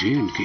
J&K।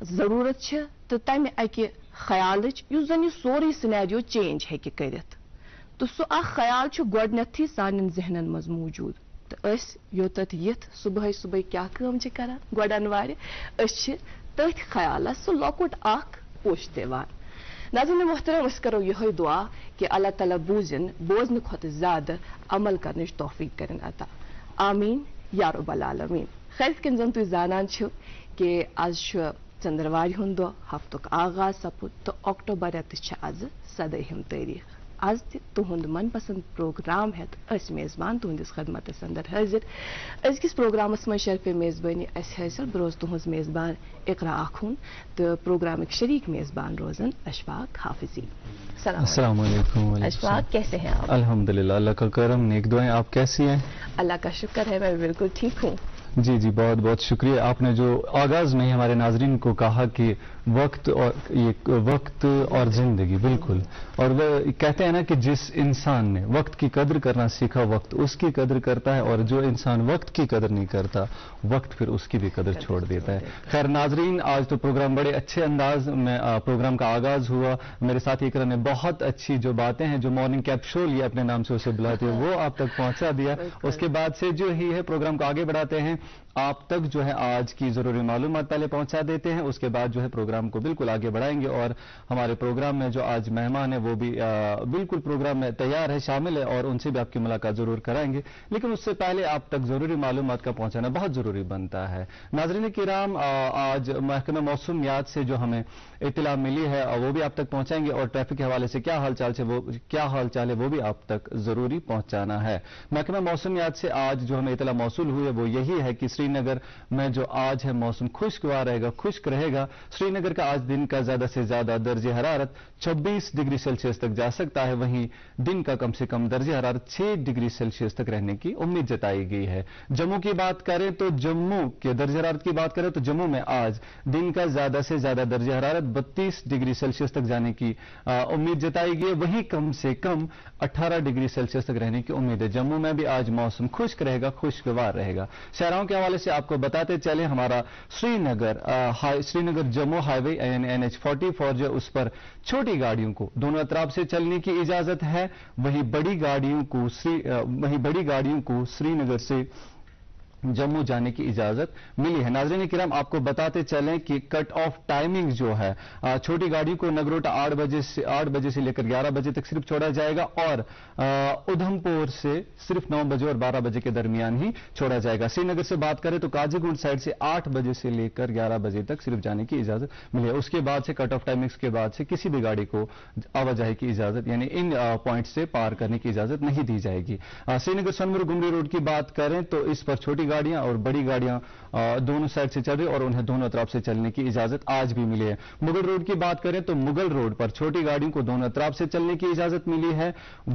ضرورت چھ تو تمہ اکہ خیالچ یس زن یہ سوری سینیریو چینج ہیکہ کرت تو سہ اخ خیال چھ گۄڈنیتھٕے سانٮ۪ن ذہنن منٛز موجود تو یوتت یتھ صبح صبح کیا کٲم چھ کران گۄڈٕ انوارِ أسۍ چھِ تٔتھۍ خیالس سُہ لۄکُٹ اکھ پوش دِوان. ناظرین محترم أسۍ کرو یہے دعا کہ اللہ تعالیٰ بوزنہٕ کھۄتہٕ زیادٕ عمل کرنٕچ توفیق کرن عطا. آمین یا رب العالمین. خیر یِتھ کٔنۍ زن تُہۍ زانان چھِو کہ آز چھُ ژٔنٛدٕروارِ ہُنٛد دۄہ ہفتُک آغاز سپُد تہٕ اکٹوبر رٮ۪تٕچ چھِ آز 17ہِم تٲریٖخ. آز تہِ تُہُنٛد من پسند پروگرام ہٮ۪تھ أسۍ میزبان تُہنٛدِس خدمتس اندر حٲضِر. أزکِس پروگرامس منٛز شرفِ میزبٲنی اَسہِ حٲصِل بہٕ روزٕ تُہٕنٛز میزبان اقرا آخوٗن تہٕ پروگرامٕکۍ شریٖک میزبان روزن اشفاق حافظی. السلام علیکم. اشفاق کیسے ہیں آپ؟ الحمدللہ اللہ کا کرم نیک دعائیں. آپ کیسی ہیں؟ اللہ کا شکر ہے میں بالکل ٹھیک ہوں. جی جی بہت بہت شکریہ. آپ نے جو آغاز میں ہی ہمارے ناظرین کو کہا کہ وقت اور زندگی بالکل، اور وہ کہتے ہیں نا کہ جس انسان نے وقت کی قدر کرنا سیکھا وقت اس کی قدر کرتا ہے، اور جو انسان وقت کی قدر نہیں کرتا وقت پھر اس کی بھی قدر چھوڑ دیتا ہے. خیر ناظرین، آج تو پروگرام بڑے اچھے انداز میں پروگرام کا آغاز ہوا. میرے ساتھ اقرا نے بہت اچھی جو باتیں ہیں جو مارننگ کیپشول یہ اپنے نام سے اسے بلاتے ہیں وہ آپ تک پہنچا دیا. اس کے بعد سے جو ہی ہے پروگرام کو آگے بڑھاتے ہیں، آپ تک جو ہے آج کی ضروری معلومات پہلے پہنچا دیتے ہیں. اس کے بعد جو ہے پروگرام کو بالکل آگے بڑھائیں گے، اور ہمارے پروگرام میں جو آج مہمان ہیں وہ بھی بالکل پروگرام میں تیار ہے، شامل ہے، اور ان سے بھی آپ کی ملاقات ضرور کرائیں گے. لیکن اس سے پہلے آپ تک ضروری معلومات کا پہنچانا بہت ضروری بنتا ہے. ناظرین کرام، آج محکمہ موسمیات سے جو ہمیں اطلاع ملی ہے وہ بھی آپ تک پہنچائیں گے، اور ٹریفک کے حوالے سے کیا حال چال ہے وہ بھی آپ تک ضروری پہنچانا ہے. محکمہ موسمیات سے آج جو ہمیں اطلاع موصول ہوئی ہے وہ یہی ہے کہ سری نگر میں جو آج ہے موسم خوشگوار رہے گا، خشک رہے گا. سری نگر کا آج دن کا زیادہ سے زیادہ درجہ حرارت 26 ڈگری سیلسیس تک جا سکتا ہے، وہیں دن کا کم سے کم درجہ حرارت 6 ڈگری سیلسیس تک رہنے کی امید جتائی گئی ہے. جموں کی بات کریں تو جموں کے درجہ حرارت کی بات کریں تو جموں میں آج دن کا زیادہ سے زیادہ درجہ حرارت 32 ڈگری سیلسیس تک جانے کی امید جتائی گئی ہے، وہیں کم سے کم 18 ڈگری سیلسیس تک رہنے کی امید ہے. جموں میں بھی آج موسم خشک رہے گا، خوشگوار رہے گا. شہروں کے حوالے سے آپ کو بتاتے چلیں، ہمارا سری نگر جموں ہائی وے یعنی NH44 جو اس پر چھوٹی گاڑیوں کو دونوں اطراف سے چلنے کی اجازت ہے، وہیں بڑی گاڑیوں کو سری نگر سے جموں جانے کی اجازت ملی ہے. ناظرین کرام، آپ کو بتاتے چلیں کہ کٹ آف ٹائمنگ جو ہے چھوٹی گاڑیوں کو نگروٹا 8 بجے سے لے کر 11 بجے تک صرف چھوڑا جائے گا، اور ادھم پور سے صرف 9 بجے اور 12 بجے کے درمیان ہی چھوڑا جائے گا. سری نگر سے بات کریں تو کاجی گنڈ سائڈ سے 8 بجے سے لے کر 11 بجے تک صرف جانے کی اجازت ملی ہے. اس کے بعد سے کٹ آف ٹائمنگز کے بعد سے کسی بھی گاڑی کو آواجاہی کی اجازت یعنی ان پوائنٹ سے پار کرنے کی اجازت نہیں دی جائے گی. سری نگر سنمر گمری روڈ کی بات کریں تو اس پر چھوٹی گاڑیاں اور بڑی گاڑیاں دونوں سائڈ سے چل رہی اور انہیں دونوں اطراف سے چلنے کی اجازت آج بھی ملی ہے. مغل روڈ کی بات کریں تو مغل روڈ پر چھوٹی گاڑیوں کو دونوں اطراف سے چلنے کی اجازت ملی ہے،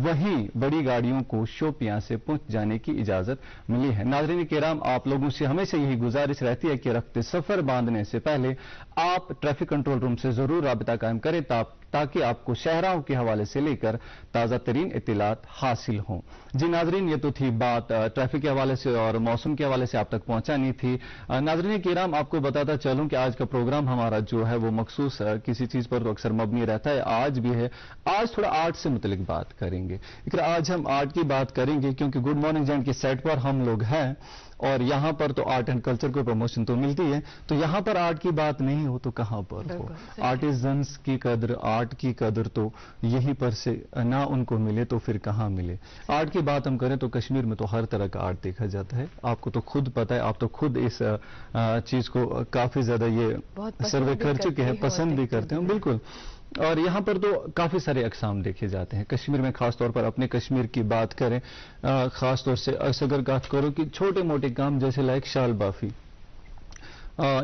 وہیں بڑی گاڑیوں کو شوپیاں سے پہنچ جانے کی اجازت ملی ہے. ناظرین کرام، آپ لوگوں سے ہمیشہ یہی گزارش رہتی ہے کہ رخت سفر باندھنے سے پہلے آپ ٹریفک کنٹرول روم سے ضرور رابطہ قائم کریں تاکہ آپ کو شہراہوں کے حوالے سے لے کر تازہ ترین اطلاعات حاصل ہوں. جی ناظرین، یہ تو تھی بات ٹریفک کے حوالے سے اور موسم کے حوالے سے آپ تک پہنچانی تھی. ناظرین کرام، آپ کو بتاتا چلوں کہ آج کا پروگرام ہمارا جو ہے وہ مخصوص کسی چیز پر تو اکثر مبنی رہتا ہے. آج بھی ہے، آج تھوڑا آرٹ سے متعلق بات کریں گے. آج ہم آرٹ کی بات کریں گے کیونکہ گڈ مارننگ جینٹ کے سیٹ پر ہم لوگ ہیں اور یہاں پر تو آرٹ اینڈ کلچر کو پروموشن تو ملتی ہے، تو یہاں پر آرٹ کی بات نہیں ہو تو کہاں پر ہو. آرٹیزنس کی قدر، آرٹ کی قدر تو یہیں پر سے نہ ان کو ملے تو پھر کہاں ملے. آرٹ کی بات ہم کریں تو کشمیر میں تو ہر طرح کا آرٹ دیکھا جاتا ہے. آپ کو تو خود پتہ ہے، آپ تو خود اس چیز کو کافی زیادہ یہ سروے کر چکے ہیں، پسند بھی کرتے ہیں. بالکل. اور یہاں پر تو کافی سارے اقسام دیکھے جاتے ہیں کشمیر میں. خاص طور پر اپنے کشمیر کی بات کریں، خاص طور سے اگر بات کرو کہ چھوٹے موٹے کام جیسے لائک شال بافی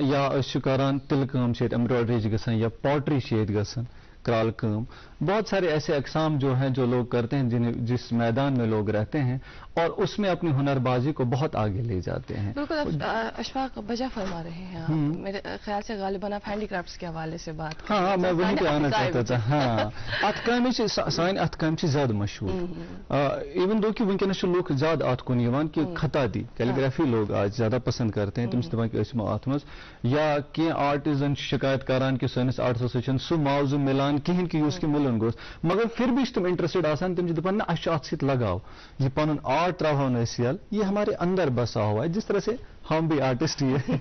یا شکاران تل کام شیت ایمبرائڈری گسان یا پاٹری شیت گسان، کرال کام. بہت سارے ایسے اقسام جو ہیں جو لوگ کرتے ہیں جس میدان میں لوگ رہتے ہیں اور اس میں اپنی ہنر بازی کو بہت آگے لے جاتے ہیں. بالکل اشفاق بجا فرما رہے ہیں آپ. میرے خیال سے غالباً آپ ہینڈی کرافٹس کے حوالے سے بات کریں. ہاں میں وہیں پہ آنا چاہتا تھا. ہاں اتھ کامہِ سانہِ اتھ کامہِ زیادہ مشہور. ایون دو کہ ونکس لوگ زیادہ اتھ کن یوان کہ خطاطی کیلیگرافی لوگ آج زیادہ پسند کرتے ہیں. تم دپان کہ أسۍ یِمو اتھ منٛز یا کینٛہہ آرٹزن شکایت کران کہ سٲنِس آرٹسس سۭتۍ چھُنہٕ سُہ معاوضہٕ ملان کہیٖنۍ کہ یُس کہ ملن گوٚژھ. مگر پھر بھی تم انٹرسٹڈ آسان. تم دپان نہ اسہِ چھُ اتھ سۭتۍ لگاو یہ پنن آرٹ تراوہو نہٕ أسۍ یل. یہ ہمارے اندر بسا ہوا ہے جس طرح سے ہم بھی آرٹسٹ ہی ہیں.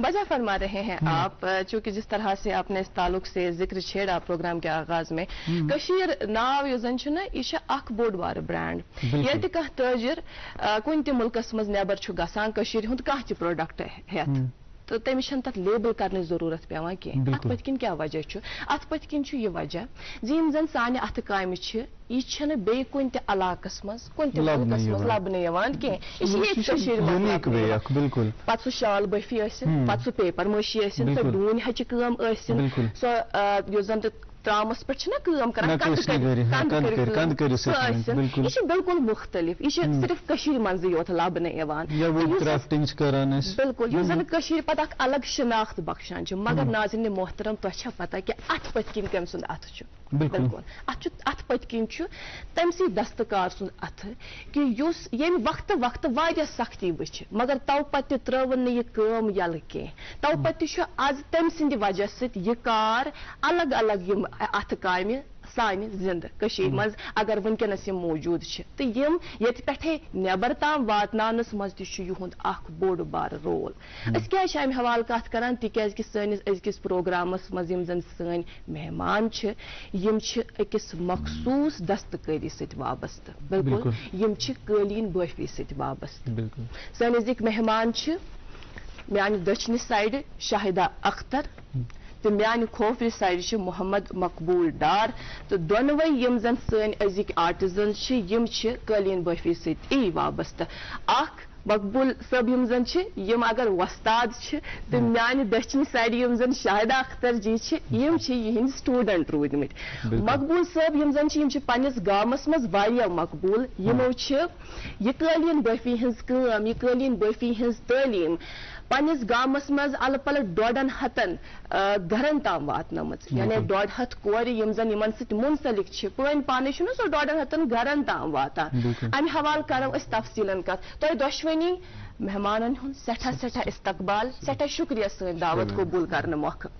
بجا فرما رہے ہیں آپ. چونکہ جس طرح سے آپ نے اس تعلق سے ذکر چھیڑا پروگرام کے آغاز میں, کشیر ناو یُس زن چھُ نا یہ چھُ اکھ بوٚڑ بارٕ برانڈ. ییٚلہِ تہِ کانٛہہ تاجر کُنہِ تہِ مُلکس منٛز نیبر چھُ گژھان کشیٖرِ ہُنٛد کانٛہہ تہِ پروڈکٹ ہٮ۪تھ تو تٔمِس چھنہٕ تتھ لیبل کرنٕچ ضروٗرت پیوان کینٛہہ. اتھ پٔتۍ کِنۍ کیٛاہ وجہ چھُ؟ اتھ پٔتۍ کِنۍ چھُ یہِ وجہ زِ یِم زن سانہِ اتھٕ کامہِ چھِ یہ چھنہٕ بیٚیہِ کُنہِ تہِ علاقس منٛز کُنہِ تہِ مُلکس منٛز لبنہٕ یِوان کینٛہہ. یہِ چھِ ییٚتہِ کٔشیٖرِ منٛز. پتہٕ سُہ شال بٲفی ٲسِن, پتہٕ سُہ پیپر مٲشی ٲسِن, سۄ ڈوٗنۍ ہچہِ کٲم ٲسِن, سۄ یُس زن تہِ ترامس پٮ۪ٹھ چھِنہ کٲم کران سۄ ٲسِن. یہِ چھِ بالکل مختلف. یہِ چھِ صرف کٔشیٖرِ منٛزٕے یوت لبنہٕ یِوان. بالکل یُس زن کٔشیٖرِ پتہٕ اکھ الگ شناخت بخشان چھِ. مگر ناظرین محترم تۄہہِ چھا پتہ کہ اتھ پٔتۍ کِنۍ کٔمۍ سُنٛد اتھٕ چھُ؟ بالکل اتھ پٔتۍ کِنۍ چھُ تٔمۍ سٕے دستکار سُنٛد اتھٕ کہ یُس ییٚمہِ وقتہٕ وقتہٕ واریاہ سختی وٕچھِ مگر تو پتہٕ تہِ ترٲوٕن نہٕ یہِ کٲم یلہٕ کینٛہہ. تو پتہٕ تہِ چھُ آز تٔمۍ سٕنٛدِ وجہ سۭتۍ یہِ کار الگ الگ یِم اتھٕ کامہِ سانہِ زندٕ کٔشیٖرِ منٛز اگر ونکیٚنس یِم موجوٗد چھِ تہٕ یِم ییٚتہِ پٮ۪ٹھے نٮ۪بر تام واتناونس منٛز تہِ چھُ یِہُنٛد اکھ بوٚڑ بارٕ رول. أسۍ کیٛازِ چھِ امہِ حوالہٕ کتھ کران؟ تِکیٛازِ کہِ سٲنِس أزکِس پروگرامس منٛز یِم زن سٲنۍ مہمان چھِ یِم چھِ أکِس مخصوٗص دستکٲری سۭتۍ وابستہٕ. بالکل یِم چھِ قٲلیٖن بٲفی سۭتۍ وابستہٕ. سٲنۍ أزِکۍ مہمان چھِ میانہِ دٔچھنہِ سایڈٕ شاہدہ اختر تہٕ میانہِ کھوفرِ سایڈٕ چھِ محمد مقبوٗل ڈار. تہٕ دۄنوَے یِم زن سٲنۍ أزِکۍ آرٹِزن چھِ یِم چھِ قٲلیٖن بٲفی سۭتی وابستہٕ. اکھ مقبوٗل صٲب یِم زن چھِ یِم اگر وۄستاد چھِ تہٕ میانہِ دٔچھنہِ سایڈٕ یِم زن شاہدہ اختر جی چھِ یِم چھِ یِہنٛدۍ سٹوٗڈنٹ روٗدمٕتۍ. مقبوٗل صٲب یِم زن چھِ یِم چھِ پننِس گامس منٛز واریاہ مقبوٗل. یِمو چھِ یہِ قٲلیٖن بٲفی ہٕنٛز کٲم یہِ قٲلیٖن بٲفی ہٕنٛز تعلیٖم پننِس گامس منٛز الہٕ پلہٕ 150 گرن تام واتنٲمٕژ. یعنی 150 کورِ یِم زن یِمن سۭتۍ منسلک چھِ پٲنۍ پانے چھُنہ سُہ 150 گرن تام واتان. امہِ حوالہٕ کرو أسۍ تفصیٖلن کتھ. تۄہہِ دۄشوٕنی مہمانن ہُنٛد سٮ۪ٹھاہ استقبال سٮ۪ٹھاہ شُکریہ سٲنۍ دعوت قبوٗل کرنہٕ مۄکھٕ.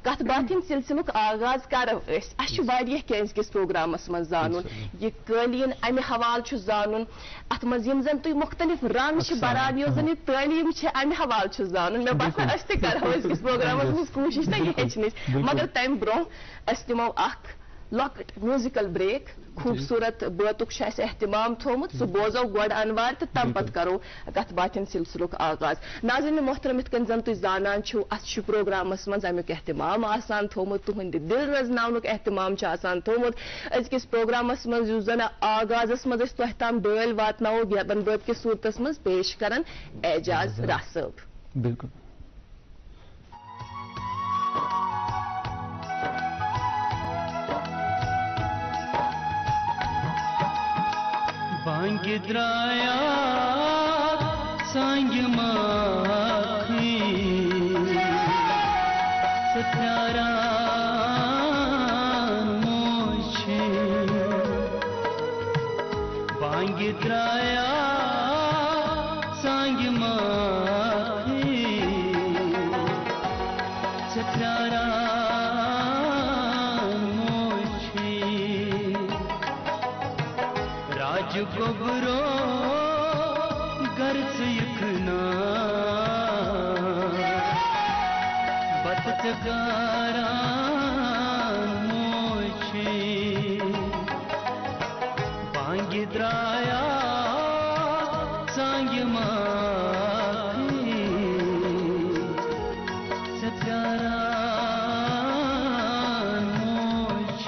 کتھ باتھ ہِنٛدِ سلسلُک آغاز کرو أسۍ. اسہِ چھُ واریاہ کینٛہہ أزکِس پروگرامس منٛز زانُن. یہِ قٲلیٖن امہِ حوالہٕ چھُ زانُن اتھ منٛز یِم زن تُہۍ مختلف رنٛگ چھِ بران یۄس زن یہِ تعلیٖم چھِ امہِ حوالہٕ چھُ زانُن. مےٚ باسان أسۍ تہِ کرو أزکِس پروگرامس منٛز کوٗشش نہ یہِ ہیٚچھنٕچ. مگر تمہِ برونٛہہ أسۍ دِمو اکھ لۄکٕٹ میوٗزِکل بریک. خوٗبصوٗرت بٲتُک چھُ اسہِ اہتمام تھوٚومُت سُہ بوزو گۄڈٕ انوار تہٕ تمہِ پتہٕ کرو کتھ باتھ ہِنٛدِ سلسلُک آغاز. ناظریٖن محترم یِتھ کٔنۍ زن تُہۍ زانان چھِو اسہِ چھُ پروگرامس منٛز امیُک اہتمام آسان تھوٚومُت تُہنٛدِ دِل رزناونُک اہتمام چھُ آسان تھوٚومُت. أزکِس پروگرامس منٛز یُس زن آغازس منٛز أسۍ تۄہہِ تام ڈٲلۍ واتناوو گٮ۪بن بٲتھ کِس صوٗرتس منٛز پیش کران اعجاز راہ صٲب. بالکل بانگہِ درٛایا سانگہِ ماکھٕے سۄ پھیٛاران موچھِ. بانگہِ درٛایا سانگہِ ماکھٕے سۄ پھیٛاران موچھِ. راج گوبرو گر ژٕ بتہٕ تہٕ گاران موچھِ. بانگہِ درٛایا سانگہِ ماکھٕے سۄ پھیٛاران موچھِ.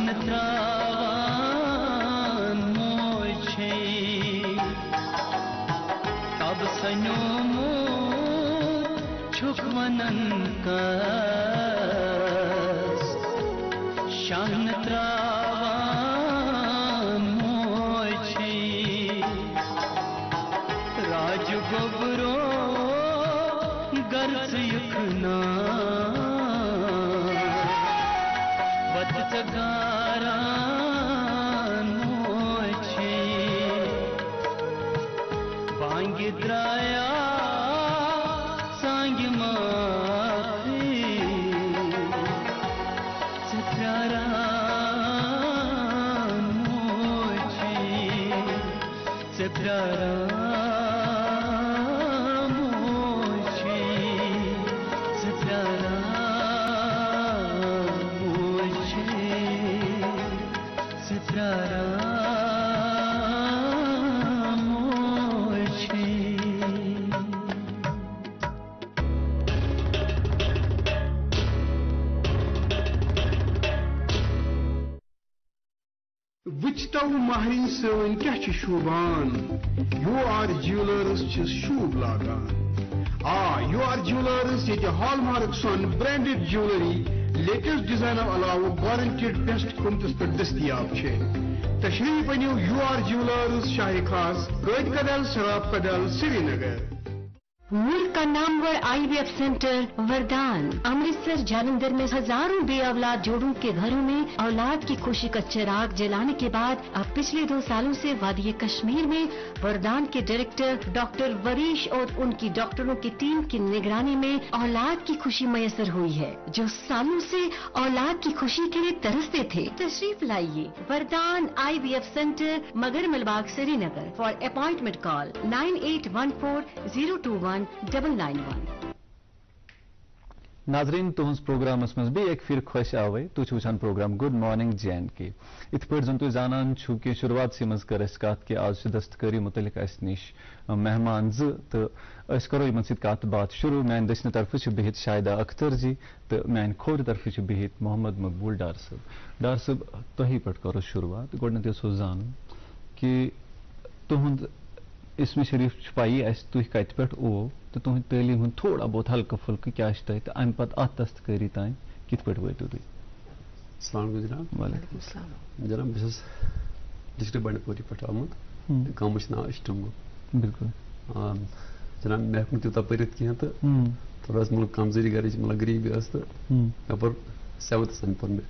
شان تراوان موچے تب سنیومت چھک ونن کس شان تراوان موچے راج گوبرو گرز یکنا بد تگاران موچے بانگ درایا سانگ ماخی ستراران موچے ستراران وچتو مہرین سن کیا شوبان یو آر جیولرس شوب لاگان یو آر جیولرس یہ ہال مارک سن برانڈڈ جیولری لیٹسٹ ڈیزائن علاوہ گارنٹیڈ بیسٹ قیمتس پہ دستیاب تشریف انیو یو آر جیولرس شاہ خاص قائد کدل سراب کدل سری نگر ملک کا نامور آئی وی ایف سینٹر وردان امرتسر جالندھر میں ہزاروں بے اولاد جوڑوں کے گھروں میں اولاد کی خوشی کا چراغ جلانے کے بعد اب پچھلے 2 سالوں سے وادی کشمیر میں وردان کے ڈائریکٹر ڈاکٹر وریش اور ان کی ڈاکٹروں کی ٹیم کی نگرانی میں اولاد کی خوشی میسر ہوئی ہے جو سالوں سے اولاد کی خوشی کے لیے ترستے تھے. تشریف لائیے وردان آئی وی ایف سینٹر مگر ملباغ سری نگر. فار اپوائنٹمنٹ کال 9814021991. ناظرین تہذ پروگرامس مز بی ایک پھر خوش آوے تو وچان programme good morning J and K. ات پہ زن تھی زانان چھو کہ شروعات سی مز کر کت کہ آج دستکاری متعلق اس نش مہمان تو اس کرو ان ست کت بات شروع. میان دچنہ طرف بہت شاہدہ اختر جی تو میان کھور طرف بہت محمد مقبول ڈار صاحب. ڈار صاحب تہی پہ کرو شروعات گۄڈنیتھ یژھو زانُن کہ تہند اسم شریف پائی اس تھی کت پہ تو تہذ تعلیم ہند تھوڑا بہت ہلکہ پھلکہ کیا تہ تو امہ پتہ ات دستکاری تین کت پہ وٲتِو تُہۍ؟ السلام علیکم جناب. وعلیکم السلام. جناب بہٕ چھُس ڈسٹرک بنڈپوری پہ آمت گامس ناو اشٹنگو. بالکل جناب مےٚ ہیوٚک نہٕ تیوٗتاہ پٔرِتھ کینٛہہ تہٕ تھوڑا ٲس مطلب کمزوری گرِچ مطلب غریٖبی ٲس تہٕ مےٚ پوٚر 7th تام پوٚر مےٚ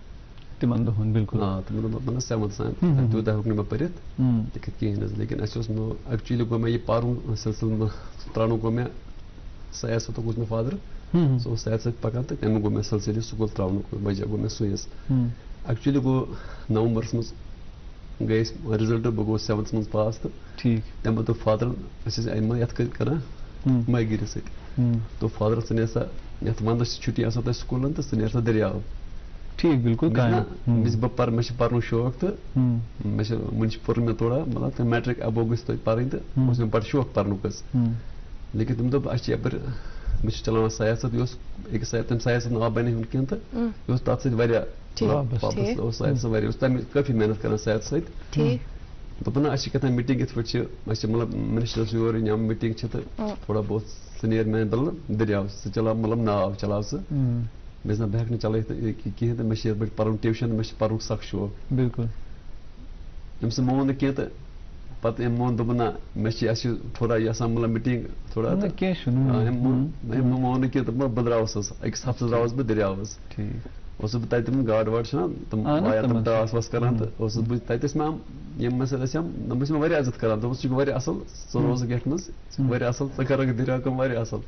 تمن دۄہن. بالکل تِمن دۄہن مطلب 7th تام تیوٗتاہ ہیوٚک نہٕ مےٚ پٔرِتھ لیکھِتھ کِہیٖنۍ حظ. لیکن اَسہِ اوس ایکچُؤلی گوٚو مےٚ یہِ پَرُن سِلسِلہٕ ترٛاونُک گوٚو مےٚ سیاستُک اوس مےٚ فادر سُہ اوس سیاست پکان تہٕ تَمیُک گوٚو مےٚ سِلسِلہٕ سکوٗل ترٛاونُک وجہ گوٚو مےٚ سُے حظ. ایکچُؤلی گوٚو نومبرس منٛز گٔے أسۍ رِزلٹ بہٕ گوٚوُس 7th منٛز پاس تہٕ ٹھیٖک تَمہِ پتہٕ دوٚپ فادرن أسۍ ٲسۍ اَمہِ یَتھ کران ماہِگیٖری سۭتۍ دوٚپ فادرن ژٕ نیر سا یَتھ ونٛدس چھِ چھُٹی آسان تۄہہِ سکوٗلن تہٕ ژٕ نیر سا دٔریاو. ٹھیٖک بالکل بہٕ پرٕ مےٚ چھُ پرنُک شوق تہٕ مےٚ چھُ وُنہِ چھُ پوٚر مےٚ تھوڑا مطلب میٹرِک ابو گٔژھۍ توتہِ پرٕنۍ تہٕ اوس مےٚ بڑٕ شوق پرنُک حظ. لیکن تٔمۍ دوٚپ اَسہِ چھِ یپٲرۍ بہٕ چھُس چلاوان سیاست یہِ اوس أکِس تَمہِ سیاست نہٕ آو بَنہِ ہُنٛد کینٛہہ تہٕ یہِ اوس تَتھ سۭتۍ واریاہ پاپَس اوس سیاستس واریاہ اوس تَمہِ کٲفی محنت کران سیاست سۭتۍ. دوٚپُن نہ اَسہِ چھِ کیٛاہ تام میٖٹِنٛگ یِتھ پٲٹھۍ چھِ اَسہِ چھِ مطلب مِنِسٹرس یور یا میٖٹِنٛگ چھِ تہٕ تھوڑا بہت ژٕ نیر میانہِ بدلہٕ دٔریاو ژٕ چلاو مطلب ناو چلاو ژٕ. مےٚ ٲس نہ بہٕ ہٮ۪کہٕ نہٕ چلٲیِتھ کِہیٖنۍ تہٕ مےٚ چھِ یِتھ پٲٹھۍ پَرُن ٹیوٗشن مےٚ چھِ پَرنُک سخ شوق. بالکل أمۍ سُہ مون نہٕ کینٛہہ تہٕ پتہٕ أمۍ مون دوٚپُن نہ مےٚ چھِ اَسہِ چھِ تھوڑا یہِ آسان مطلب میٖٹِنٛگ تھوڑا تہٕ أمۍ مون نہٕ کینٛہہ دوٚپُن بہٕ درٛاوُس حظ أکِس ہفتس درٛاوُس بہٕ دٔریاو حظ. اوسُس بہٕ تتہِ تِم گاڈٕ واڈٕ چھِنہ تِم واریاہ تِم ٹاس واس کران تہٕ اوسُس بہٕ تتہِ ٲسۍ مےٚ یِم مےٚ سۭتۍ ٲسۍ تِم ٲسۍ مےٚ واریاہ عزت کران دوٚپُس ژٕ چھُکھ واریاہ اصل ژٕ روزکھ یتھ منٛز واریاہ اصل ژٕ کرکھ دٔریاو کٲم واریاہ اصل.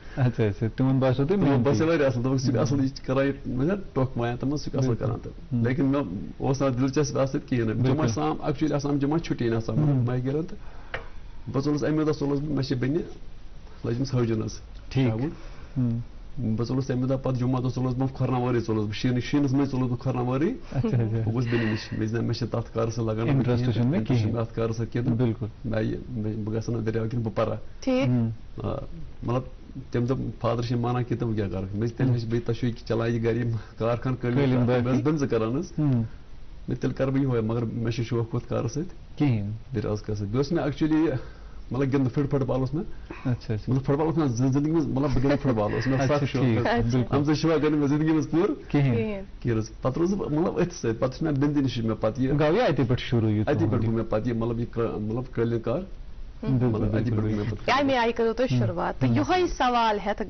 تِمن باسیو تِمن باسیو واریاہ اصل دوٚپُکھ ژٕ چھُکھ اصل یہِ کران یہِ ٹوکھ مایا تِمن ژٕ چھُکھ اصل کران تہٕ لیکن مےٚ اوس نہٕ دِلچسپی اتھ سۭتۍ کِہیٖنۍ نہٕ. جمعہ چھِ آسان ایکچُؤلی آسان جمعہ چھُٹی نہٕ آسان ماہِگیٖرن تہٕ بہٕ ژوٚلُس اَمے دۄہ ژوٚلُس بہٕ مےٚ چھِ بیٚنہِ لٔجمٕژ حٲجُن حظ. بہٕ ژوٚلُس تَمہِ دۄہ پتہٕ جمعہ دۄہ ژوٚلُس بہٕ کھۄرناوٲری ژوٚلُس بہٕ شیٖنس منٛز ژوٚلُس بہٕ کھۄرناوٲری بہٕ گوٚژھ بیٚنہِ نِش مےٚ چھِ مےٚ چھِ تتھ کارس سۭتۍ لگان اتھ کارس سۭتۍ کینٛہہ بالکل بہٕ گژھٕ نہٕ دٔریاو کِنہٕ بہٕ پرا. مطلب تٔمۍ دوٚپ فادر چھِ مانان کینٛہہ تہٕ بہٕ کیٛاہ کرٕ مےٚ تیٚلہِ ہیٚچھ بیٚیہِ تۄہہِ چھُو چلان یہِ گرِ یِم کارخان قٲلیٖن بہٕ ٲسٕس بنٛزٕ کران حظ میں تیل کر بہٕ یہوے مگر مےٚ چھُ شوق ہوٚتھ کارس سۭتۍ کہین دراز کارس سۭتۍ بیٚیہِ اوس مےٚ ایکچُؤلی مطلب گِنٛدُن فٹ بال اوس مےٚ اچھا اچھا مطلب فٹ بال اوس مےٚ زندگی منٛز مطلب بہٕ گِنٛدٕ فٹ بال اوس مےٚ اچھا سخ شوق ٹھیک اَمہِ سۭتۍ شوق گٔے نہٕ مےٚ زندگی منٛز پوٗرٕ کہین کِہیٖنۍ حظ پتہٕ روٗدُس بہٕ مطلب أتھۍ سۭتۍ پتہٕ چھُ مےٚ بِنٛدِ نِش مےٚ پتہٕ یہِ گوٚو یہ اتی پٮ۪ٹھ شروع یہ اَتی پٮ۪ٹھ گوٚو مےٚ پتہٕ یہِ مطلب یہِ مطلب قٲلیٖن کار مطلب اَتی پٮ۪ٹھ گوٚو مےٚ پتہٕ امے آیہِ کرو تۄہہِ شروعات تہٕ یِہوے سوال ہٮ۪تھ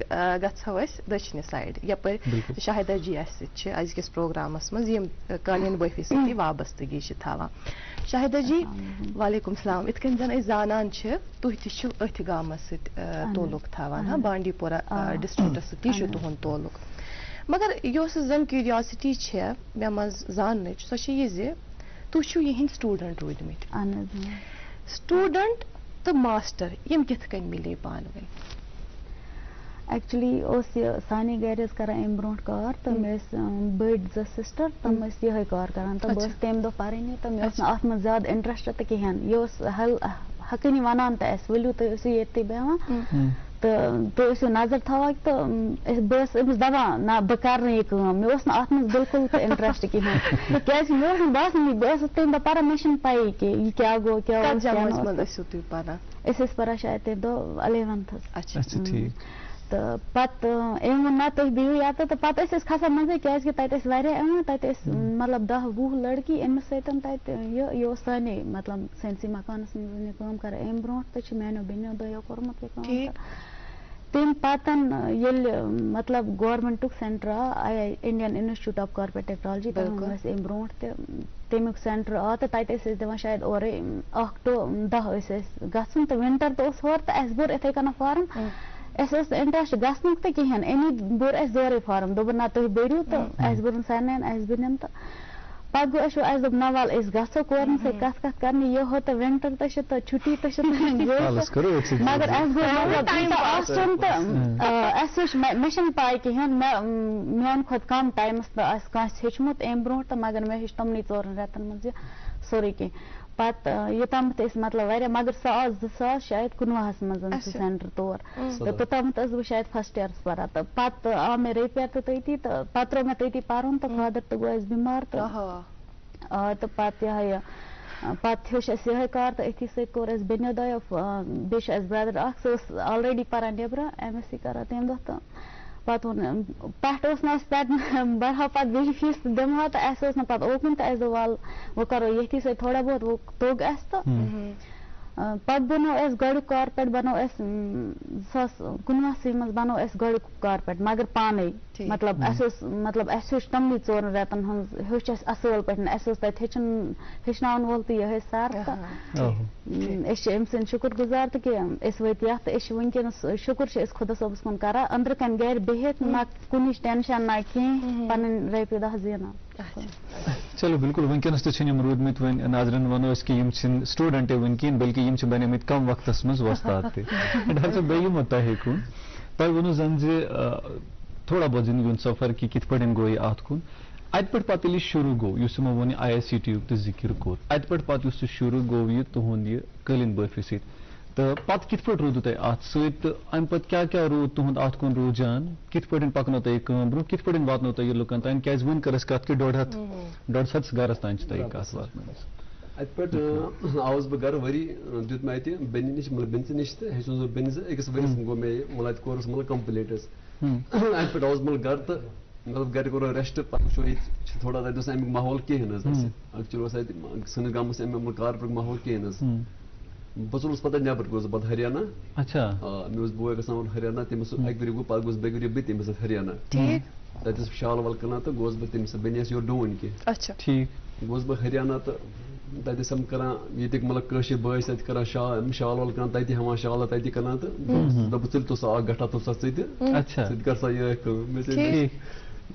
گژھو أسۍ دٔچھنہِ سایڈ یپٲرۍ شاہدہ جی اسہِ سۭتۍ چھِ أزکِس پروگرامس منٛز یِم قٲلیٖن بٲفی سۭتی وابستگی چھِ تھاوان شاہدہ جی وعلیکم السلام یِتھ کٔنۍ زن أسۍ زانان چھِ تُہۍ تہِ چھِو أتھۍ گامس سۭتۍ تعلق تھاوان ہا بانڈی پورہ ڈسٹرکٹس سۭتی چھُ تُہُنٛد تعلق مگر یۄس زن کیوریاسٹی چھےٚ مےٚ منٛز زاننٕچ سۄ چھِ یہِ زِ تُہۍ چھِو یِہٕنٛدۍ سٹوٗڈنٛٹ روٗدمٕتۍ سٹوٗڈنٛٹ تہٕ ماسٹر یِم کِتھ کٔنۍ مِلے پانہٕ ؤنۍ ایکچُلی اوس یہِ سانے گرِ ٲسۍ کران اَمہِ برونٛٹھ کار تہٕ مےٚ ٲسۍ بٔڑۍ 2 سِسٹر تِم ٲسۍ یِہے کار کران تہٕ بہٕ ٲسٕس تَمہِ دۄہ پرٲنی تہٕ مےٚ اوس نہٕ اَتھ منٛز زیادٕ اِنٹرسٹ تہٕ کِہیٖنۍ یہِ اوس حقٲنی وَنان تہٕ اَسہِ ؤلِو تُہۍ ٲسِو ییٚتہِ بیٚہوان تہٕ تُہۍ ٲسِو نظر تھاوان تہٕ بہٕ ٲسٕس أمِس دپان نہ بہٕ کرٕ نہٕ یہِ کٲم مےٚ اوس نہٕ اَتھ منٛز بِلکُل تہِ اِنٹرسٹ کِہیٖنۍ کیازِ کہِ مےٚ اوس نہٕ باسان بہٕ ٲسٕس تَمہِ دۄہ پران مےٚ چھِنہٕ پَیی کہِ یہِ کیاہ گوٚو کیاہ اوس أسۍ ٲسۍ پران شاید تَمہِ دۄہ 11th تہٕ پَتہٕ أمۍ ووٚن نہ تُہۍ بِہِو ییٚتہِ تہٕ پَتہٕ ٲسۍ أسۍ کھسان منٛزٕے کیازِ کہِ تَتہِ ٲسۍ واریاہ یِوان تَتہِ ٲسۍ مطلب 10-20 لڑکی أمِس سۭتۍ تَتہِ یہِ اوس سانے مطلب سٲنسٕے مکانَس منٛز یہِ کٲم کران اَمہِ برونٛٹھ تہِ چھِ میانیو بیٚنیو دۄیو کوٚرمُت یہِ کٲم تَمہِ پَتہٕ ییٚلہِ مطلب گورمینٹُک سینٹر آو Indian institute of corporate technology تَتھ منٛز ٲسۍ اَمہِ برونٛٹھ تہِ تَمیُک سینٹر آو تہٕ تَتہِ ٲسۍ أسۍ دِوان شاید اورَے 1 to 10 ٲسۍ أسۍ گژھُن تہٕ وِنٹر تہِ اوس ہورٕ تہٕ اَسہِ بوٚر یِتھٕے کٔنۍ فارم اَسہِ اوس نہٕ اِنٹرسٹ گژھنُک تہِ کِہینۍ اَمی بوٚر اَسہِ زورے فارم دوٚپُن نہ تُہۍ بٔرِو تہٕ اَسہِ بوٚرُن سارنٕے اَسہِ بٔرِنۍ تہٕ پَتہٕ گوٚو اَسہِ دوٚپ نہ وَلہٕ أسۍ گژھو کورٮ۪ن سۭتۍ کَتھ کَرنہِ یہِ ہُہ تہٕ وِنٹر تہِ چھُ تہٕ چھُٹی تہِ چھِ مگر اَسہِ گوٚو آسُن تہٕ اَسہِ وٕچھ مےٚ چھَنہٕ پاے کِہینۍ میون کھۄتہٕ کَم ٹایمَس تہٕ آسہِ کٲنٛسہِ ہیٚچھمُت اَمہِ برونٛٹھ تہٕ مگر مےٚ ہیٚچھ تِمنٕے 4 رٮ۪تن منٛز یہِ سورُے کینٛہہ پَتہٕ یوٚتامَتھ أسۍ مطلب واریاہ مگر سُہ آو 2000 شاید 19 منٛز سُہ سینٹر تور تہٕ توٚتامَتھ ٲسٕس بہٕ شاید فٔسٹ یِیرَس پَران تہٕ پَتہٕ آو مےٚ رٮ۪پِیَر تہِ تٔتی تہٕ پَتہٕ ترٛوو مےٚ تٔتی پَرُن تہٕ فادر تہِ گوٚو اَسہِ بیمار تہٕ پَتہٕ یِہے پَتہٕ ہیوٚچھ اَسہِ یِہے کار تہٕ أتھی سۭتۍ کوٚر اَسہِ بیٚنیو دۄیو بیٚیہِ چھُ اَسہِ برٛدر اکھ سُہ اوس آلریڈی پَران نیٚبرٕ MSc کران تَمہِ دۄہ تہٕ پَتہٕ ووٚن پٮ۪ٹھٕ اوس نہٕ اَسہِ تَتہِ بَرہاو پَتہٕ بیٚیہِ فیٖس تہِ دِمہٕ ہاو تہٕ اَسہِ اوس نہٕ پَتہٕ اوکُن تہٕ اَسہِ دوٚپ وَلہٕ وۄنۍ کَرو ییٚتھی سۭتۍ تھوڑا بہت وۄنۍ توٚگ اَسہِ تہٕ پَتہٕ بَنوو اَسہِ گۄڈٕ کارپیٹ بَنوو اَسہِ 2019 منٛز بَنوو اَسہِ گۄڈٕ کارپیٹ مگر پانے مطلب اَسہِ اوس مطلب اَسہِ ہیوٚچھ تِمنٕے 4 رٮ۪تن ہٕنٛز ہیوٚچھ اَسہِ اَصٕل پٲٹھۍ اَسہِ اوس تَتہِ ہیٚچھناوَن وول تہِ یِہے سَر تہٕ أسۍ چھِ أمۍ سٕنٛدۍ شُکُر گُزار تہٕ کہِ أسۍ وٲتۍ یَتھ تہٕ أسۍ چھِ وٕنکیٚنَس شُکُر چھِ أسۍ خۄدا صٲبَس کُن کران أنٛدرٕ کَنۍ گرِ بِہِتھ نہ کُنِچ ٹٮ۪نشَن نہ کینٛہہ پَنٕنۍ رۄپیہِ 10 زینان چلو بالکل ونکس تہِ چھِنہٕ یِم روٗدمٕتۍ وۄنۍ ناظرین وَنو أسۍ کہِ یِم چھِنہٕ سٹوٗڈنٛٹے وٕنہِ کِہیٖنۍ بٔلکہِ یِم چھِ بَنیمٕتۍ کَم وقتس منٛز وۄستاد تہِ ڈاکٹر صٲب بیٚیہِ یِمو تۄہے کُن تۄہہِ ووٚنوٕ زَن زِ تھوڑا بہت زندگی ہُنٛد سفر کہِ کِتھ پٲٹھۍ گوٚو یہِ اَتھ کُن اَتہِ پٮ۪ٹھ پَتہٕ ییٚلہِ یہِ شروٗع گوٚو یُس یِمو ووٚن یہِ IICT یُک تہِ ذِکِر کوٚر اَتہِ پٮ۪ٹھ پَتہٕ یُس یہِ شروٗع گوٚو یہِ تُہُنٛد یہِ قٲلیٖن بٲفی سۭتۍ تہٕ پَتہٕ کِتھ پٲٹھۍ روٗدوٕ تۄہہِ اَتھ سۭتۍ تہٕ اَمہِ پَتہٕ کیٛاہ روٗد تُہُنٛد اَتھ کُن رُجحان کِتھ پٲٹھۍ پَکنو تۄہہِ یہِ کٲم برونٛہہ کِتھ پٲٹھۍ واتنو تۄہہِ یہِ لُکَن تانۍ کیٛازِ وۄنۍ کٔر اَسہِ کَتھ کہِ 150 گَرَس تانۍ چھِ تۄہہِ یہِ کَتھ واتنٲومٕژ اَتہِ پٮ۪ٹھ آوُس بہٕ گرٕ ؤری دیُت مےٚ اَتہِ بیٚنہِ نِش مطلب بیٚنہِ نِش تہٕ ہیٚچھنوس بہٕ بیٚنہِ 2 ؤریَس گوٚو مےٚ یہِ مطلب اَتہِ کوٚرُس مطلب کَمپٕلیٖٹ حظ اَتہِ پٮ۪ٹھ آوُس بہٕ گرٕ تہٕ مطلب گرِ کوٚر ریسٹ پَتہٕ وٕچھو ییٚتہِ چھِ تھوڑا تَتہِ اوس اَمیُک ماحول کِہیٖنۍ حظ اَسہِ ایٚکچُؤلی اوس اَتہِ سٲنِس گامَس اَمیُک کارپیٹُک ماحول کِہیٖنۍ حظ بہٕ ژوٚلُس پَتہٕ نٮ۪بر گوٚوُس بہٕ پَتہٕ ہریانہ مےٚ اوس بوے گژھان اور ہریانہ تٔمِس اَکہِ ؤری گوٚو پَتہٕ گوٚوُس بیٚکہِ ؤری بہٕ تٔمِس سۭتۍ ہریانہ تَتہِ ٲسۍ شال وال کٕنان تہٕ گوٚوُس بہٕ تٔمِس سۭتۍ بیٚنہِ ٲس یورٕ ڈوٗنۍ کینٛہہ گوٚوُس بہٕ ہریانہ تہٕ تَتہِ ٲسۍ یِم کران ییٚتِکۍ مطلب کٲشِر بٲے ٲسۍ تَتہِ کران شال وال کٕنان تَتہِ ہٮ۪وان شالہٕ تَتہِ کٕنان تہٕ دوٚپُکھ ژٕلہِ تُل سا اکھ گٹھا تُل سا ژٕ تہِ ژٕ تہِ کر سا یِہے کٲم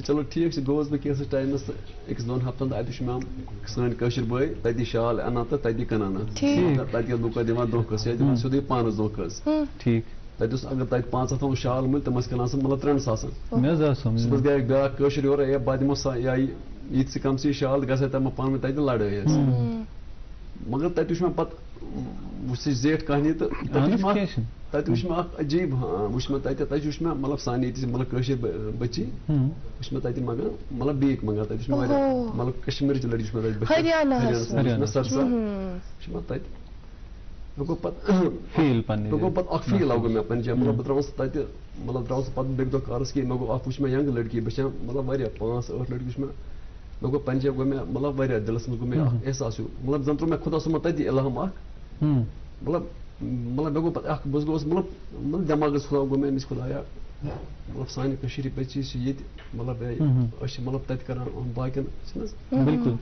چلو ٹھیٖک چھُ گوٚوُس بہٕ کینٛژھس ٹایمَس تہٕ 1-2 ہفتن تہٕ اَتہِ وٕچھ مےٚ سٲنۍ کٲشِر بٲے تَتی شال اَنان تہٕ تَتی کٕنان تَتہِ لُکن دِوان دھوکہٕ یا دِوان سیوٚدُے پانَس دھوکہٕ حظ تَتہِ اوس اگر تَتہِ 500 اوس شال مٔلۍ تِم ٲسۍ کٕنان سُہ مطلب 3 ساسن صُبحس گٔیکھ بیٛاکھ کٲشِر یورٕ ہے بہٕ دِمو یا ییٖتۍ ژٕ کَم ژٕ یہِ شال گژھِ ہا تِمن پانہٕ ؤنۍ تَتہِ لَڑٲے حظ مگر تَتہِ وٕچھ مےٚ پَتہٕ وٕچھ زیٹھ کہانی تہٕ تتہِ وٕچھ مےٚ اکھ عجیٖب وٕچھ مےٚ تتہِ وٕچھ مےٚ مطلب سانہِ ییٚتہِ مطلب کٲشِر بچی وٕچھ مےٚ تتہِ منگان مطلب بیٖک منگان تتہِ وٕچھ مےٚ واریاہ مطلب کشمیٖرٕچ لڑکی وٕچھ مےٚ تتہِ ہریانس وٕچھ مےٚ سرسا وٕچھ مےٚ تتہِ مےٚ گوٚو پتہٕ اکھ فیٖل آو مےٚ پننہِ جایہِ مطلب بہٕ درٛاوُس تتہِ مطلب درٛاوُس پتہٕ بیٚکہِ دۄہ کارس کِہیٖنۍ مےٚ گوٚو اکھ وٕچھ مےٚ ینگ لڑکی بہٕ چھَس مطلب واریاہ 5-8 لڑکی وٕچھ مےٚ گوٚو پننہِ جایہِ گوٚو مےٚ مطلب واریاہ دِلس منٛز گوٚو مےٚ اکھ احساس ہیوٗ مطلب زن تروو مےٚ خۄدا صٲبن تتی الہام اکھ مطلب مطلب مےٚ گوٚو پتہٕ اکھ بہٕ گوٚوُس مطلب دٮ۪ماغس گوٚو مےٚ أمِس خۄدایا مطلب سانہِ کٔشیٖرِ بچی چھِ ییٚتہِ مطلب أسۍ چھِ مطلب تتہِ کران باقین چھِنہٕ حظ بالکل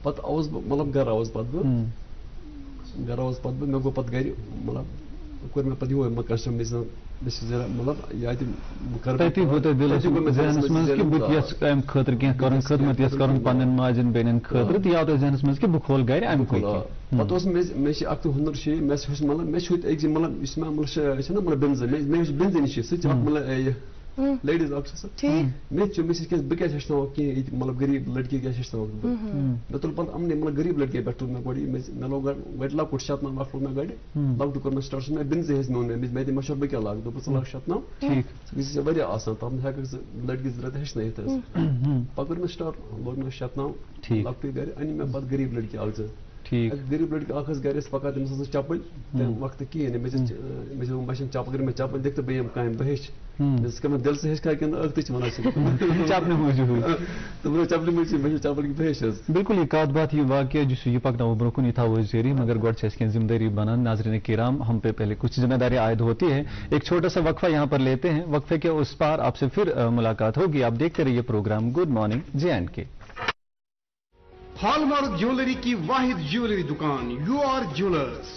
پتہٕ آوُس بہٕ مطلب گرٕ آوُس پتہٕ بہٕ مےٚ گوٚو پتہٕ گرِ مطلب کوٚر مےٚ پتہٕ یِہوے مےٚ کشم مےٚ چھِ ضرورت مطلب یا تہِ تتی گوٚو تۄہہِ دِلس ذہنس منٛز کہِ بہٕ تہِ یژھٕ امہِ خٲطرٕ کینٛہہ کرُن خدمت یژھٕ کرُن پننٮ۪ن ماجٮ۪ن بیٚنٮ۪ن خٲطرٕ تہِ آو تۄہہِ ذہنس منٛز کہِ بہٕ کھولہٕ گرِ امہِ پتہٕ اوس مےٚ چھِ اکھ ہُنر چھُ مےٚ ہیوٚچھ مطلب مےٚ چھُ أکۍ مطلب یُس مےٚ چھُنہ مطلب بِنزٕ مےٚ ہیوٚچھ بِنزٕ نِش سُہ چھِ اکھ مطلب یہِ لیڈیٖز اکھ چھِ سۄ مےٚ تہِ چھُ مےٚ چھِ بہٕ کیازِ ہیٚچھناوَکھ کینٛہہ ییٚتہِ مطلب غریٖب لڑکی کیازِ ہیٚچھناوَکھ بہٕ مےٚ تُل پتہٕ یِمنٕے مطلب غریٖب لڑکی پٮ۪ٹھ تُل مےٚ گۄڈٕ مےٚ لوگ گۄڈٕ لۄکُٹ شتناو اکھ لوگ مےٚ گۄڈٕ لۄکٹُے کوٚر مےٚ سٹاٹ سُہ مےٚ بِنزٕ ہیٚچھنوو مےٚ دِ مشور بہٕ کیٛاہ لاگہٕ دوٚپُس ژٕ لاگ شتناو سُہ چھِ واریاہ آسان تتھ منٛز ہٮ۪ککھ ژٕ لڑکی زٕ رٮ۪تھ ہیٚچھنٲیِتھ حظ پتہٕ کوٚر مےٚ سٹاٹ لوگ مےٚ شتناو لۄکٹُے گرِ أنۍ مےٚ پتہٕ غریٖب لڑکی اکھ زٕ غریٖب لڑکی اکھ ٲس گرِ ٲسۍ پکان تٔمِس ٲس چپٕلۍ تمہِ وقتہٕ کِہیٖنۍ مےٚ چھِ چپل اگر مےٚ چپٕلۍ دِکھ تہٕ بہٕ یِمہٕ کامہِ بہٕ ہیٚچھِ مےٚ ژٕ کر مےٚ دِل سے ہیٚچھکھا کِنہٕ ٲکھتٕے چھِ وَنان چپلہِ موٗجوٗب دوٚپُن چپلہِ منٛز چھِ مےٚ چھِ چپل بہٕ ہیٚچھ حظ بالکل یہ کات بات یہ واقعہ جس یہ پکناو برونٛہہ کُن یہ تھاو جاری مگر گۄڈٕ چھِ اَسہِ کینٛہہ ذمہ داری بنان ناظرین کرام ہم پہ پہلے کچھ ذمہ داری عائد ہوتی ہے ایک چھوٹا سا وقفہ یہاں پر لیتے ہیں وقفے کے اس پار آپ سے پھر ملاقات ہوگی آپ دیکھتے رہیے programme good morning JNK hallmark jewellery کی واحد جیولری دکان U R jewellers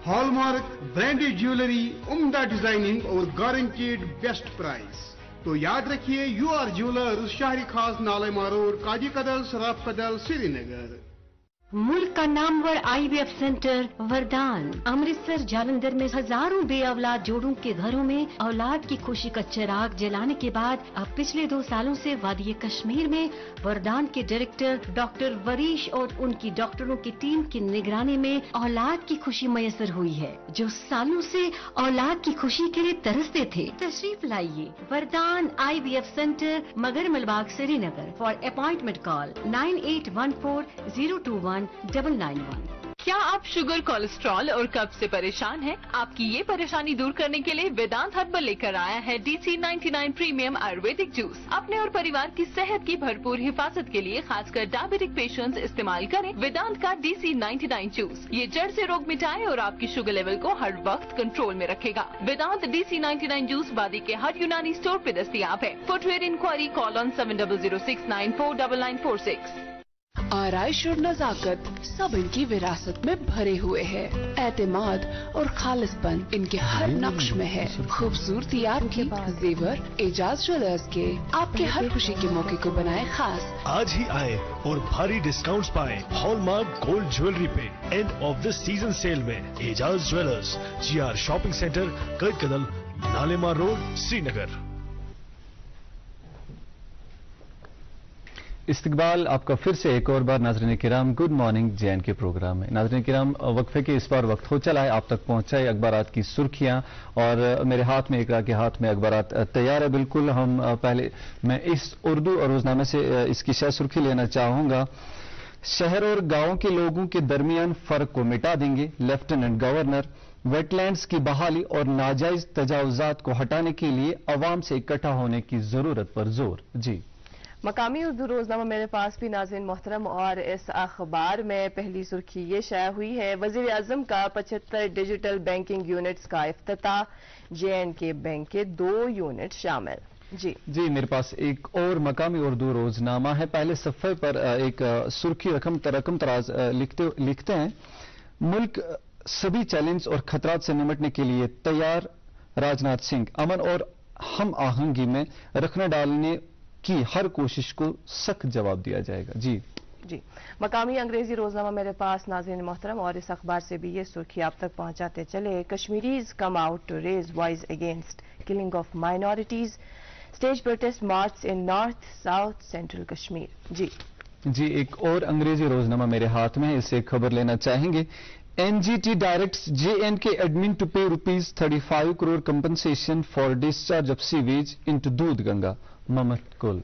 hallmark branded jewellery عمدہ ڈیزائننگ اور گارنٹیڈ بیسٹ پرائز تو یاد رکھیے یو آر جیولرز شہری خاص نالما روڈ کاجی کدل سراف کدل سری نگر ملک کا نامور IVF سینٹر وردان امرتسر جالندھر میں ہزاروں بے اولاد جوڑوں کے گھروں میں اولاد کی خوشی کا چراغ جلانے کے بعد اب پچھلے 2 سالوں سے وادی کشمیر میں وردان کے ڈائریکٹر ڈاکٹر وریش اور ان کی ڈاکٹروں کی ٹیم کی نگرانی میں اولاد کی خوشی میسر ہوئی ہے جو سالوں سے اولاد کی خوشی کے لیے ترستے تھے تشریف لائیے وردان IVF سینٹر مگر ملباغ سری نگر فار اپوائنٹمنٹ کال 9814-021-991 کیا آپ شوگر کولیسٹرول اور قبض سے پریشان ہیں؟ آپ کی یہ پریشانی دور کرنے کے لیے ویدانت ہربل لے کر آیا ہے DC99 پریمیم آیورویدک جوس اپنے اور پریوار کی صحت کی بھرپور حفاظت کے لیے خاص کر ڈائبیٹک پیشنٹس استعمال کریں ویدانت کا DC99 جوس یہ جڑ سے روگ مٹائے اور آپ کی شوگر لیول کو ہر وقت کنٹرول میں رکھے گا ویدانت DC99 جوس وادی کے ہر یونانی اسٹور پہ دستیاب ہے فور ٹریڈ انکوائری کال آن 7006949946 آرائش اور نزاکت سب ان کی وراثت میں بھرے ہوئے ہیں اعتماد اور خالص پن ان کے ہر نقش میں ہے خوبصورتی آپ کی زیور اعجاز جویلرز کے آپ کے ہر خوشی کے موقع کو بنائے خاص آج ہی آئے اور بھاری ڈسکاؤنٹس پائیں ہال مارک گولڈ جیولری پہ end of the season sale میں Ejaz jewellers GR shopping centre کٹ کدل نالیما روڈ سری نگر استقبال آپ کا پھر سے ایک اور بار ناظرین کرام گڈ مارننگ JNK پروگرام میں ناظرین کرام وقفے کے اس بار وقت ہو چلا ہے آپ تک پہنچائے اخبارات کی سرخیاں اور میرے ہاتھ میں اقرا کے ہاتھ میں اخبارات تیار ہے بالکل ہم پہلے میں اس اردو اور روزنامے سے اس کی شہ سرخی لینا چاہوں گا شہر اور گاؤں کے لوگوں کے درمیان فرق کو مٹا دیں گے لیفٹیننٹ گورنر ویٹ لینڈز کی بحالی اور ناجائز تجاوزات کو ہٹانے کے لیے عوام سے اکٹھا ہونے کی ضرورت پر زور جی مقامی اردو روزنامہ میرے پاس بھی ناظرین محترم اور اس اخبار میں پہلی سرخی یہ شائع ہوئی ہے وزیر اعظم کا 75 ڈیجیٹل بینکنگ یونٹس کا افتتاح JNK بینک کے 2 یونٹ شامل جی میرے پاس ایک اور مقامی اردو روزنامہ ہے پہلے صفحے پر ایک سرخی رقم تراز لکھتے ہیں ملک سبھی چیلنج اور خطرات سے نمٹنے کے لیے تیار راجناتھ سنگھ امن اور ہم آہنگی میں رکھنے ڈالنے کی ہر کوشش کو سخت جواب دیا جائے گا جی مقامی انگریزی روزنامہ میرے پاس ناظرین محترم اور اس اخبار سے بھی یہ سرخی آپ تک پہنچاتے چلے Kashmiris come out to raise voice against killing of minorities stage protest march in north south central Kashmir جی ایک اور انگریزی روزنامہ میرے ہاتھ میں ہے اس سے ایک خبر لینا چاہیں گے NGT directs J&K admin to pay rupees 35 crore compensation for discharge of sewage into Doodh Ganga. Mohammed Kul.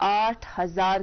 8,000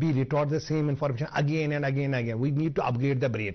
be retaught the same information again and again and again. We need to upgrade the brain.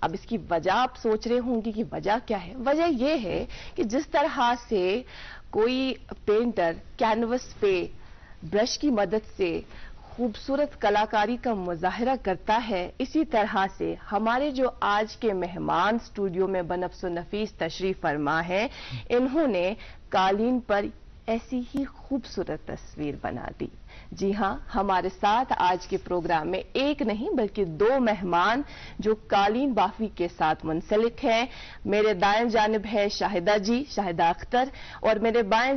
اب اس کی وجہ آپ سوچ رہے ہوں گے کہ وجہ کیا ہے. وجہ یہ ہے کہ جس طرح سے کوئی پینٹر کینوس پہ برش کی مدد سے خوبصورت کلاکاری کا مظاہرہ کرتا ہے، اسی طرح سے ہمارے جو آج کے مہمان اسٹوڈیو میں بنفس و نفیس تشریف فرما ہے، انہوں نے قالین پر ایسی ہی خوبصورت تصویر بنا دی. جی ہاں، ہمارے ساتھ آج کے پروگرام میں ایک نہیں بلکہ 2 مہمان جو قالین بافی کے ساتھ منسلک ہیں. میرے دائیں جانب ہے شاہدہ جی، شاہدہ اختر، اور میرے بائیں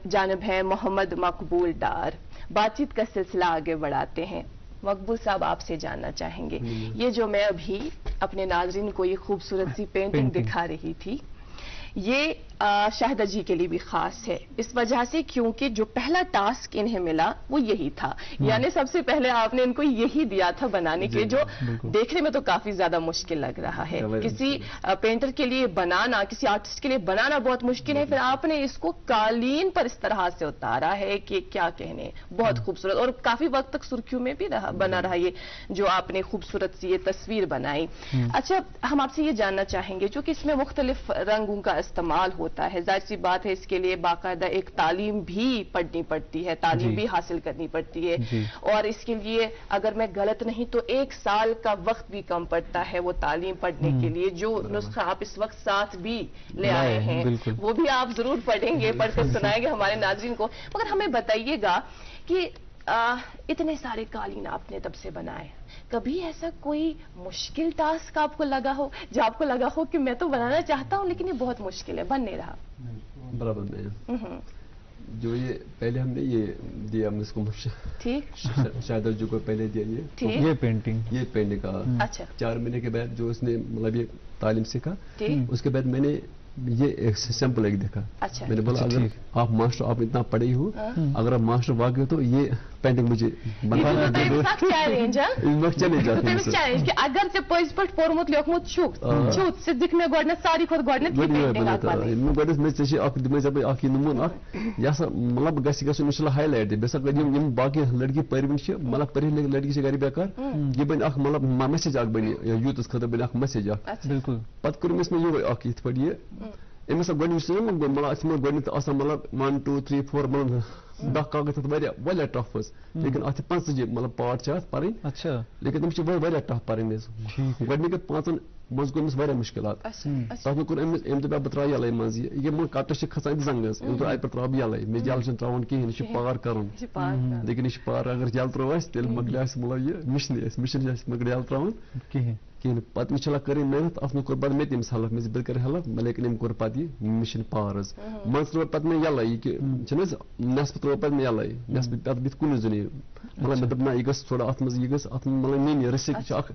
جانب ہے محمد مقبول ڈار. بات چیت کا سلسلہ آگے بڑھاتے ہیں. مقبول صاحب، آپ سے جاننا چاہیں گے، یہ جو میں ابھی اپنے ناظرین کو یہ خوبصورت سی پینٹنگ دکھا رہی تھی، یہ شاہدہ جی کے لیے بھی خاص ہے اس وجہ سے کیونکہ جو پہلا ٹاسک انہیں ملا وہ یہی تھا. یعنی سب سے پہلے آپ نے ان کو یہی دیا تھا بنانے کے، جو دیکھنے میں تو کافی زیادہ مشکل لگ رہا ہے. کسی پینٹر کے لیے بنانا، کسی آرٹسٹ کے لیے بنانا بہت مشکل ہے، پھر آپ نے اس کو قالین پر اس طرح سے اتارا ہے کہ کیا کہنے، بہت خوبصورت، اور کافی وقت تک سرخیوں میں بھی بنا رہا یہ جو آپ نے خوبصورت سی یہ تصویر بنائی. اچھا، ہم آپ سے یہ جاننا چاہیں گے چونکہ اس میں مختلف رنگوں کا استعمال ہوتا ہے، ظاہر سی بات ہے اس کے لیے باقاعدہ ایک تعلیم بھی پڑھنی پڑتی ہے، تعلیم بھی حاصل کرنی پڑتی ہے، اور اس کے لیے اگر میں غلط نہیں تو 1 سال کا وقت بھی کم پڑتا ہے وہ تعلیم پڑھنے کے لیے. جو نسخہ آپ اس وقت ساتھ بھی لے آئے ہیں وہ بھی آپ ضرور پڑھیں گے، پڑھ کر سنائیں گے ہمارے ناظرین کو. مگر ہمیں بتائیے گا کہ اتنے سارے قالین آپ نے تب سے بنائے، کبھی ایسا کوئی مشکل ٹاسک آپ کو لگا ہو جو آپ کو لگا ہو کہ میں تو بنانا چاہتا ہوں لیکن یہ بہت مشکل ہے، بن نہیں رہا؟ برابر نہیں. جو یہ پہلے ہم نے یہ دیا ہم اس کو ٹھیک، شاہدہ جی کو پہلے دیا یہ پینٹنگ کا. اچھا، 4 مہینے کے بعد جو اس نے مطلب یہ تعلیم سیکھا، اس کے بعد میں نے یہ ایک سیمپل ایک دیکھا. میں نے بولا اگر آپ ماسٹر، آپ اتنا پڑھے ہو، اگر آپ ماسٹر واقعی تو یہ پینٹنگ مجھے بنانا اگر ژےٚ پٔزۍ پٲٹھۍ پوٚرمُت لیوٚکھمُت چھُکھ ژٕ دِکھ مےٚ گۄڈنٮ۪تھ ساروی کھۄتہٕ گۄڈنٮ۪تھ گۄڈنٮ۪تھ مےٚ ژےٚ چھِ اکھ دِمے ژےٚ بہٕ اکھ یہِ نموٗنہٕ اکھ یہِ ہسا مطلب گژھِ گژھُن اِنشاءاللہ ہاے لایٹ دِ. بیٚیہِ ہسا یِم باقٕے لڑکی پٔرۍوٕنۍ چھِ مطلب پٔرِتھ لڑکی چھِ گرِ بیکار، یہِ بنہِ اکھ مطلب میسیج اکھ بنہِ یوٗتھس خٲطرٕ بنہِ اکھ میسیج اکھ. بالکل. پتہٕ کوٚر أمِس مےٚ یِہوے اکھ یِتھ پٲٹھۍ یہِ أمِس گۄڈنیُک چھُ مطلب اَتھ چھِ گۄڈنٮ۪تھ آسان مطلب 1 2 3 4 مطلب 10 کاغذ تَتھ واریاہ ٹف حظ، لیکن اَتھ چھِ 45 مطلب پارٹ چھِ اَتھ پَرٕنۍ، لیکن تِم چھِ واریاہ ٹف پَرٕنۍ حظ. گۄڈنِکٮ۪ن 5 منٛز گوٚو أمِس واریاہ مُشکِلات. تَتھ منٛز کوٚر أمِس أمۍ دوٚپ بہٕ ترٛاوٕ یَلَے منٛز یہِ کَٹَس چھِ کھَسان زنٛگ حظ، أمۍ دوٚپ اَتہِ پٮ۪ٹھ ترٛاوٕ بہٕ یَلَے، مےٚ جل چھُنہٕ ترٛاوُن کِہیٖنۍ، یہِ چھُ پار کَرُن، لیکن یہِ چھُ پار اگر یَلہٕ ترٛوو اَسہِ تیٚلہِ مۄکلہِ اَسہِ مطلب یہِ مِشنٕے اَسہِ مِشن چھِ اَسہِ مۄکلہِ یَلہٕ ترٛاوُن کِہیٖنۍ. پتہٕ اِنشاءاللہ کٔر أمۍ محنت، اَتھ منٛز کوٚر پتہٕ مےٚ تہِ أمِس ہیلٕپ، مےٚ بہٕ کَرٕ ہیلٕپ، لیکن أمۍ کوٚر پتہٕ یہِ مِشن پار حظ. منٛزٕ ترٛوو پتہٕ مےٚ یَلَے یہِ کہِ چھِنہٕ حظ نٮ۪صفہٕ ترٛوو پتہٕ مےٚ یَلَے، نٮ۪صفہٕ پتہٕ بٕتھِ کُنُے زوٚنٕے مطلب مےٚ دوٚپ نہ یہِ گٔژھ تھوڑا اَتھ منٛز یہِ گٔژھ اَتھ منٛز مطلب نِنۍ رِسِک چھِ اکھ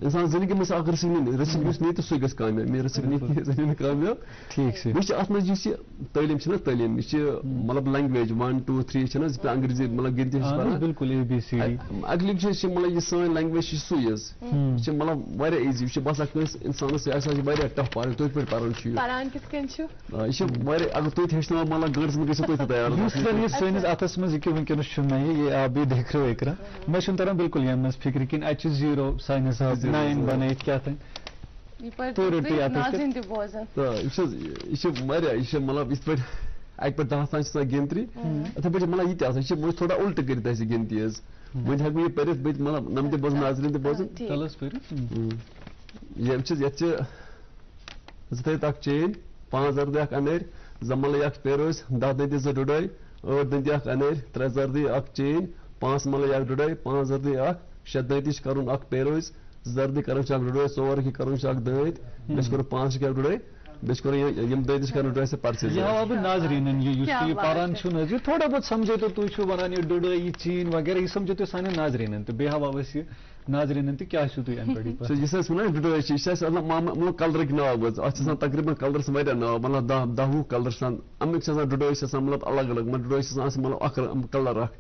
اِنسان زندگی منٛز چھِ اکھ رِسِک نِنۍ، رِسِک یُس نی تہٕ سُے گژھِ کامیاب، مےٚ رِسِک نی سُہ نی نہٕ کامیاب. ٹھیٖک چھُ. بیٚیہِ چھِ اَتھ منٛز یُس یہِ تعلیٖم چھِنہ تعلیٖم یہِ چھِ مطلب لینگویج 1 2 3 چھِنہٕ حظ انگریٖزی مطلب گِنٛدِتھ چھِ پَران بالکل اَکہِ چھِ مطلب یہِ سٲنۍ لینگویج چھِ سُے حظ، یہِ چھِ مطلب واریاہ ایٖزی، یہِ چھِ باسان کٲنٛسہِ اِنسانَس یہِ چھِ واریاہ ٹف پَرٕنۍ، تُہۍ پٲٹھۍ پَرُن چھُ یہِ چھِ واریاہ اگر تُہۍ تہِ ہیٚچھناوان مطلب گٲنٛٹَس منٛز گٔژھِو تُہۍ تہِ تیار. سٲنِس اَتھس منٛز یہِ کہِ وٕنکٮ۪نَس چھُ مےٚ یہِ آپ بھی دیکھ رہے ہو اقرا، مےٚ چھُنہٕ تران بالکل ییٚمہِ منٛز فِکرِ کِنۍ اَتہِ چھِ 0 سانہِ حساب 9 بَنٲیِتھ کیٛاہ تام یہِ چھِ واریاہ یہِ چھِ مطلب یِتھ پٲٹھۍ اَکہِ پٮ۪ٹھ 10 تام چھِ آسان گِنتری، یِتھَے پٲٹھۍ چھِ مطلب یہِ تہِ آسان یہِ چھِ تھوڑا اُلٹہٕ کٔرِتھ اَسہِ گِنتی حظ. وۄنۍ ہٮ۪کہٕ بہٕ یہِ پٔرِتھ بیٚیہِ مطلب نَم تہِ بوزُن ناظریٖن تہِ بوزُن. یہِ چھِ یَتھ چھِ 2 تھٲیِتھ اکھ چین، 5 زردی اکھ اَنٲرۍ، زملٕے اکھ پیروز، 10 دٔنٛدی 2 ڈُڈٲے، 8 دٔنٛدی اکھ اَنٲرۍ، 3 زردی اکھ چین، 5 ملٲے اکھ ڈُڈٲے، 5 زردی اکھ، 6 دٔنٛدی چھِ کَرُن اکھ پیروز، 2 زردی کَرٕنۍ چھِ اکھ ڈُڈٲے، 4 چھِ کَرُن چھِ اکھ دٲنٛدۍ، بیٚیہِ چھِ کَرُن 5 چھِ اکھ ڈُڈٲے، بیٚیہِ چھِ کَرُن یِم دٔنٛدۍ چھِ کَرٕنۍ ڈُڈٲے سۄ پَرسِز. یہِ ہاوٕ بہٕ ناظریٖنن یُس تُہۍ یہِ پَران چھُو نہٕ حظ یہِ تھوڑا بہت سمجھو تو تُہۍ چھُو وَنان یہِ ڈُڈٲے یہِ چیٖن وغیرہ یہِ سمجھو تُہۍ سانٮ۪ن ناظریٖنن تہٕ بیٚیہِ ہاوو أسۍ یہِ ناظریٖنن تہِ کیٛاہ چھُو تُہۍ اَمہِ پٮ۪ٹھ یُس أسۍ وَنان ڈُڈٲے چھِ یہِ چھِ اَسہِ مطلب کَلرٕکۍ ناو حظ، اَتھ چھِ آسان تقریٖبن کَلرَس واریاہ ناو مطلب 10 وُہ کَلر چھِ آسان، اَمیُک چھِ آسان ڈُڈٲے چھِ آسان مطلب الگ الگ، مطلب ڈُڈٲے چھِ آسان مطلب اکھ کَلر اکھ،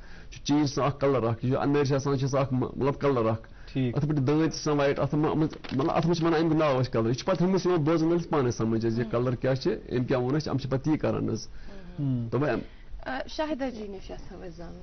چیٖز چھِ آسان اکھ کَلر اکھ، یہِ چھُ اَنٲرۍ چھِ آسان چھِ آسان اکھ مطلب کَلر اکھ، اَتھ پٮ۪ٹھ دٲنٛدۍ چھِ آسان وایِٹ، اَتھ مطلب اَتھ منٛز چھِ وَنان اَمیُک ناو اَسہِ کَلر، یہِ چھُ پَتہٕ ہُمِس یِوان بوزن وٲلِس پانَے سَمٕجھ حظ یہِ کَلر کیٛاہ چھِ أمۍ کیٛاہ ووٚن اَسہِ، یِم چھِ پَتہٕ تی کَران حظ. شاہدہ جی نِش یژھو أسۍ زانُن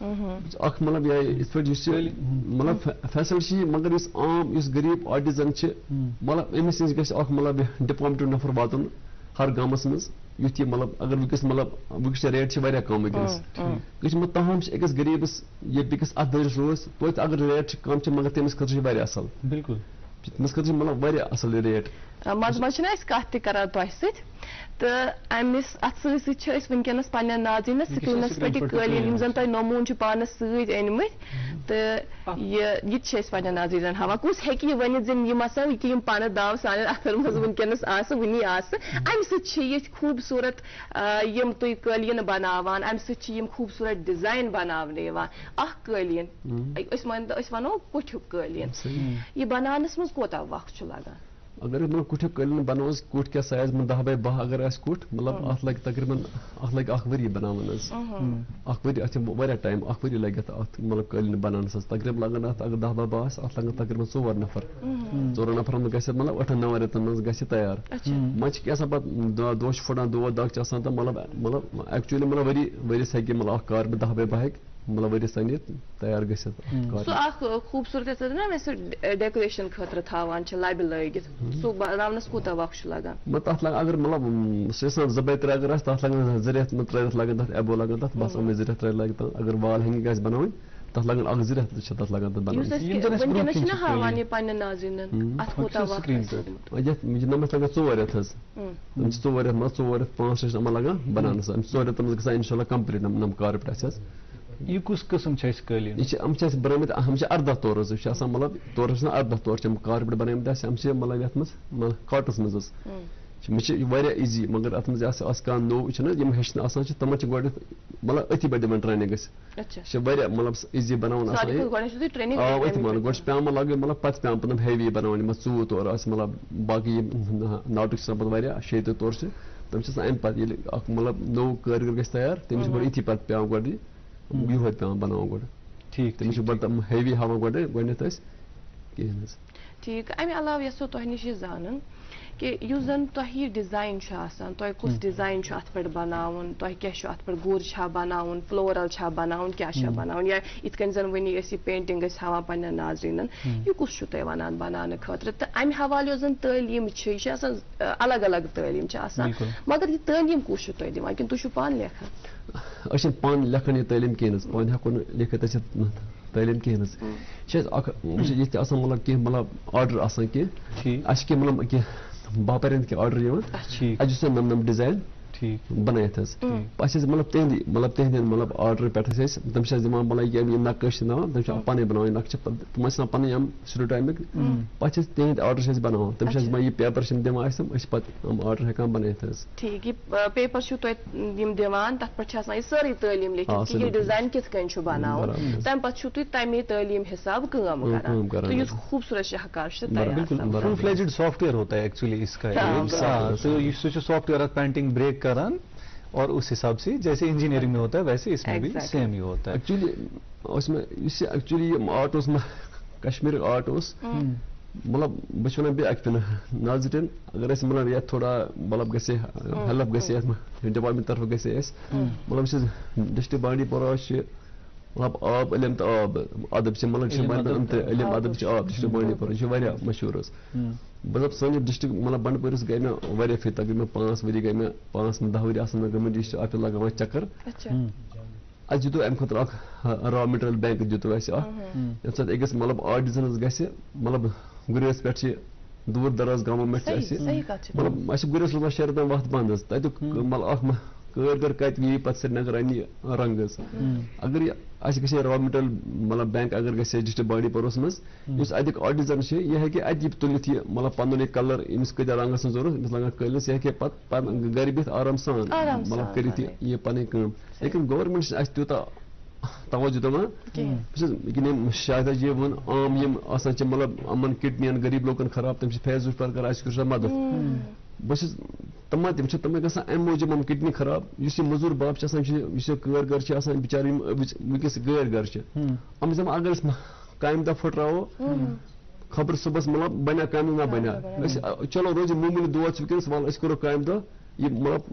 اخ مطلب یہ اس پہ مطلب فیسلٹی مگر اس عام اس غریب آرٹزن مطلب امس نش گژھِ اخ مطلب ڈپلومٹڈ نفر واتن ہر گامس مز یُتھ یہ مطلب اگر ونکس مطلب ونکس ریٹ چھ واریاہ کم ونکس تاہم أکِس غریبس یہ بیکس اتھ دٔرِس روز توتہِ اگر ریٹ چھ کم چھ مگر تٔمِس خٲطرٕ چھِ واریاہ اصل بالکل تٔمِس خٲطرٕ چھِ مطلب واریاہ اصل ریٹ مز مز چھِنہ أسۍ کتھ تہِ کران تۄہہِ سۭتۍ تہٕ امس اتھ سۭتۍ سۭتۍ چھِ أسۍ ونکیٚنس پننٮ۪ن ناظریٖنس سکریٖنس پٮ۪ٹھ یہِ قٲلیٖن یِم زن تۄہہِ نموٗن چھِ پانس سۭتۍ أنمٕتۍ تہٕ یہِ تہِ چھِ أسۍ پننٮ۪ن ناظریٖنن ہاوان کُس ہیٚکہِ یہِ ؤنِتھ زِ یِم ہسا یہِ یِم پنہٕ داو سانٮ۪ن اتھن منٛز ونکیٚنس آسہٕ وُنی آسہٕ امہِ سۭتۍ چھِ یِتھ خوٗبصوٗرت یِم تُہۍ قٲلیٖن بناوان امہِ سۭتۍ چھِ یِم خوٗبصوٗرت ڈِزاین بناونہٕ یِوان اکھ قٲلیٖن أسۍ ونو کُٹھیُک قٲلیٖن یہِ بناونس منٛز کوٗتاہ وقت چھُ لگان اگر مطلب کُٹھیُک قٲلیٖن بناوس کُٹھ کیٛاہ سایز 10 by 12 اگر آسہِ کُٹھ مطلب اتھ لگہِ تقریباً اتھ لگہِ اکھ ؤری بناوان حظ اکھ ؤری اتھ چھِ واریاہ ٹایم اکھ ؤری لگہِ اتھ مطلب قٲلیٖن بناونس حظ تقریباً لگن اتھ اگر 10 by 12 آسہِ اتھ لگن تقریباً 4 نفر 4 نفرن منٛز گژھِ مطلب 8-9 رٮ۪تن منٛز گژھِ تیار منٛزٕ چھِ کینٛژھا پتہٕ دۄہ چھِ پھٕٹان دود دگ چھِ آسان تہٕ مطلب ایکچُؤلی مطلب ؤرِیس ہیٚکہِ مطلب اکھ کارپٮ۪ٹ 10 by 12 ہیٚکہِ مطلب ؤرِیس أنِتھ تیار گٔژھِتھ سُہ اکھ خوٗبصوٗرت نا مےٚ سُہ ڈیکوریشن خٲطرٕ تھاوان چھِ لبہِ لٲگِتھ سُہ بناونس کوٗتاہ وقت چھُ لگان تتھ لگان اگر مطلب سُہ چھُ آسان 2 by 3 اگر آسہِ تتھ لگان 2 رٮ۪تھ 3 رٮ۪تھ لگان تتھ ایبو لگان تتھ بس یِمے 2 رٮ۪تھ 3 لگہِ تتھ اگر وال ہینگِنگ آسہِ بناوٕنۍ تتھ لگان 1-2 رٮ۪تھ چھِ تتھ لگان تتھ ونکیٚنس چھِنہ ہاوان یہِ پننٮ۪ن ناظریٖنن اتھ کوٗتاہ وقت یتھ نمس لگان 4 رٮ۪تھ حظ تِم چھِ 4 رٮ۪تھ مطلب 4 رٮ۪تھ 5 رٮ۪تھ یِمن لگان بناونس أمِس 4 رٮ۪تن منٛز گژھان انشاء اللہ کمپلیٖٹ یِم کارپٮ۪ٹ اسہِ حظ یہ کس قسم چھِ قٲلیٖن یہ چھِ یِم چھِ اَسہِ بنٲومٕتۍ یِم چھِ اردہ تور حظ یہِ چھِ آسان مطلب تورس چھِ 14 تور چھِ یِم کارپٮ۪ٹ بنٲومٕتۍ اَسہِ یِم چھِ مطلب یتھ منٛز کاٹس منٛز حظ مےٚ چھِ واریاہ ایٖزی مگر اتھ منٛز آسہِ کانٛہہ نوٚو چھُنہ یِم ہیٚچھنہٕ آسان چھِ تِمن چھِ گۄڈنٮ۪تھ مطلب أتھی پٮ۪ٹھ دِوان ٹرینِنٛگ أسۍ یہِ چھِ واریاہ مطلب ایٖزی بناوُن آسان أتھی مان گۄڈٕ چھِ پیٚوان لاگٕنۍ مطلب پتہٕ چھِ پیٚوان پتہٕ ہیوی بناوٕنۍ یِمن 4 تور آسہِ مطلب باقٕے یِم ناٹٕکۍ چھِ آسان پتہٕ واریاہ 6 تور چھِ تِم چھِ آسان امہِ پتہٕ ییٚلہِ اکھ مطلب نوٚو کٲرگر گژھِ تیار تٔمِس چھِ گۄڈٕ یِتھی پتہٕ پیٚوان گۄڈٕ یِہوے پیٚوان بناوُن گۄڈٕ ٹھیٖک تٔمِس چھِ گۄڈٕ ہیوی ہاوان گۄڈنٮ۪تھ أسۍ کِہیٖنۍ حظ ٹھیٖک امہِ علاوٕ یژھو تۄہہِ نِش یہِ زانُن کہِ یُس زن تۄہہِ یہِ ڈِزاین چھُ آسان تۄہہِ کُس ڈِزاین چھُ اتھ پٮ۪ٹھ بناوُن تۄہہِ کیٛاہ چھُ اتھ پٮ۪ٹھ گُر چھا بناوُن فلورل چھا بناوُن کیٛاہ چھا بناوُن یا یِتھ کٔنۍ زن وٕنی أسۍ یہِ پینٹنگ ٲسۍ ہاوان پننٮ۪ن ناظریٖنن یہِ کُس چھُو تُہۍ ونان بناونہٕ خٲطرٕ تہٕ امہِ حوالہٕ یۄس زن تعلیٖم چھِ یہِ چھِ آسان الگ الگ تعلیٖم چھِ آسان مگر یہِ تعلیٖم کُس چھُو تُہۍ دِوان کِنہٕ تُہۍ چھِو پانہٕ لیکھان أسۍ چھِنہٕ پانہٕ لیکھان یہِ تعلیٖم کِہیٖنۍ حظ پانہٕ ہٮ۪کو نہٕ لیکھِتھ أسۍ تعلیٖم کِہیٖنۍ حظ یہِ چھِ اَسہِ اکھ ییٚتہِ تہِ آسان مطلب کینٛہہ مطلب آرڈر آسان کینٛہہ اَسہِ چھِ کینٛہہ مطلب کینٛہہ باپارٮ۪ن کینٛہہ آرڈر یِوان اَسہِ چھُ نم ڈِزاین بنٲیِتھ حظ اَسہِ ٲسۍ مطلب تِہنٛدٮ۪ن مطلب آرڈر پٮ۪ٹھ ٲسۍ أسۍ تِم چھِ اَسہِ دِوان مطلب یہِ نقٕش چھِ دِوان تِم چھِ پَنٕنۍ بناوٕنۍ نقشہٕ تِم ٲسۍ آسان پَنٕنۍ یِم سٹوڈنٛٹٕکۍ پَتہٕ چھِ أسۍ تِہنٛدۍ آرڈر چھِ أسۍ بناوان تِم چھِ اَسہِ دِوان یہِ پیپر چھِ دِوان اَسہِ تِم أسۍ چھِ پَتہٕ یِم آرڈر ہٮ۪کان بنٲیِتھ حظ ٹھیٖک یہِ پیپر چھُو تۄہہِ یِم دِوان تتھ پٮ۪ٹھ چھِ آسان یہِ سٲرٕے تعلیٖم لیکھِتھ کہِ یہِ ڈِزاین کِتھ کٔنۍ چھُ بناوُن تمہِ پتہٕ چھُو تُہۍ تَمے تعلیٖم حساب کٲم کران تہٕ یُس خوٗبصوٗرت شاہکار چھُ فل فلیجڈ سافٹ ویئر ہوتا ہے ایکچولی اس کا تو یہ سافٹ ویئر پینٹنگ بریک کران اور اس حساب سے جیسے انجینئرنگ میں ہوتا ہے ویسے اس میں بھی سیم ہی ہوتا ہے ایکچولی اس میں اس ایکچولی یہ آرٹ اوس کشمیرُک آرٹ اوس مطلب بہٕ چھُس وَنان بیٚیہِ اَکہِ پھِرِ ناظریٖن اگر اَسہِ مطلب یتھ تھوڑا مطلب گژھِ ہیلپ گژھِ یتھ ڈپارٹمنٹ طرفہٕ گژھِ اَسہِ مطلب یُس ڈسٹرک بانڈی پورہ چھِ مطلب آب علم تہٕ آب ادب چھِ مطلب چھِ علم ادب چھِ آب ڈسٹرک بانڈی پورہ یہِ چھُ واریاہ مشہوٗر حظ مطلب سٲنِس ڈسٹرک مطلب بنڈپوٗرِس گٔے مےٚ واریاہ پھِرِ تقریٖباً 5 ؤری گٔے مےٚ 5-10 ؤری آسان مےٚ گٔمٕتۍ ڈسٹرک آفِس لگاوان چکر اَسہِ دیُتوٗ امہِ خٲطرٕ اکھ را مٹیریل بینک دیُتوٗ اَسہِ اکھ ییٚمہِ ساتہٕ أکِس مطلب آرٹِزنس گژھِ مطلب گُریز پٮ۪ٹھ چھِ دوٗر دراز گامو پٮ۪ٹھ چھِ اَسہِ مطلب اَسہِ چھِ گُریز روزان 6 رٮ۪تن وقت بنٛد حظ تتیُک مطلب اکھ کٲرگر کتہِ یی پتہٕ سرینگر انہِ رنٛگ حظ اگر یہِ اَسہِ گژھِ را مٹیریل مطلب بینک اگر گژھِ ڈسٹرک بانڈی پورہس منٛز یُس اتیُک آرٹِزن چھُ یہِ ہیٚکہِ اَتہِ تُلِتھ یہِ مطلب پنُن یہِ کلر أمِس کۭتیاہ رنٛگ آسان ضروٗرت أمِس لگان قٲلیٖنس یہِ ہیٚکہِ پتہٕ گرِ بِہِتھ آرام سان مطلب کٔرِتھ یہِ پنٕنۍ کٲم لیکن گورمینٹ چھُنہٕ اَسہِ تیوٗتاہ توجہ دِوان بہٕ چھُس یِم شاید جی ووٚن عام یِم آسان چھِ مطلب یِمن کِڈنین غریٖب لوٗکن خراب تِم چھِ فیس بُک پٮ۪ٹھ کران اَسہِ کٔرِو سا مدد بہٕ چھُس تِمن گژھان امہِ موٗجوٗب یِم کِڈنی خراب یُس یہِ مٔزوٗر باب چھُ آسان یُس یہِ کٲرگر چھِ آسان بِچارٕ یِم وٕنکیٚس گٲرۍ گرٕ چھِ یِم چھِ دَپان اگر أسۍ کامہِ دۄہ پھٕٹراوو خبر صُبحس مطلب بنیا کامہِ نہ بنیا أسۍ چلو روزِ معموٗلی دود چھُ وٕنکیٚنس وَلہٕ أسۍ کرو کامہِ دۄہ یہ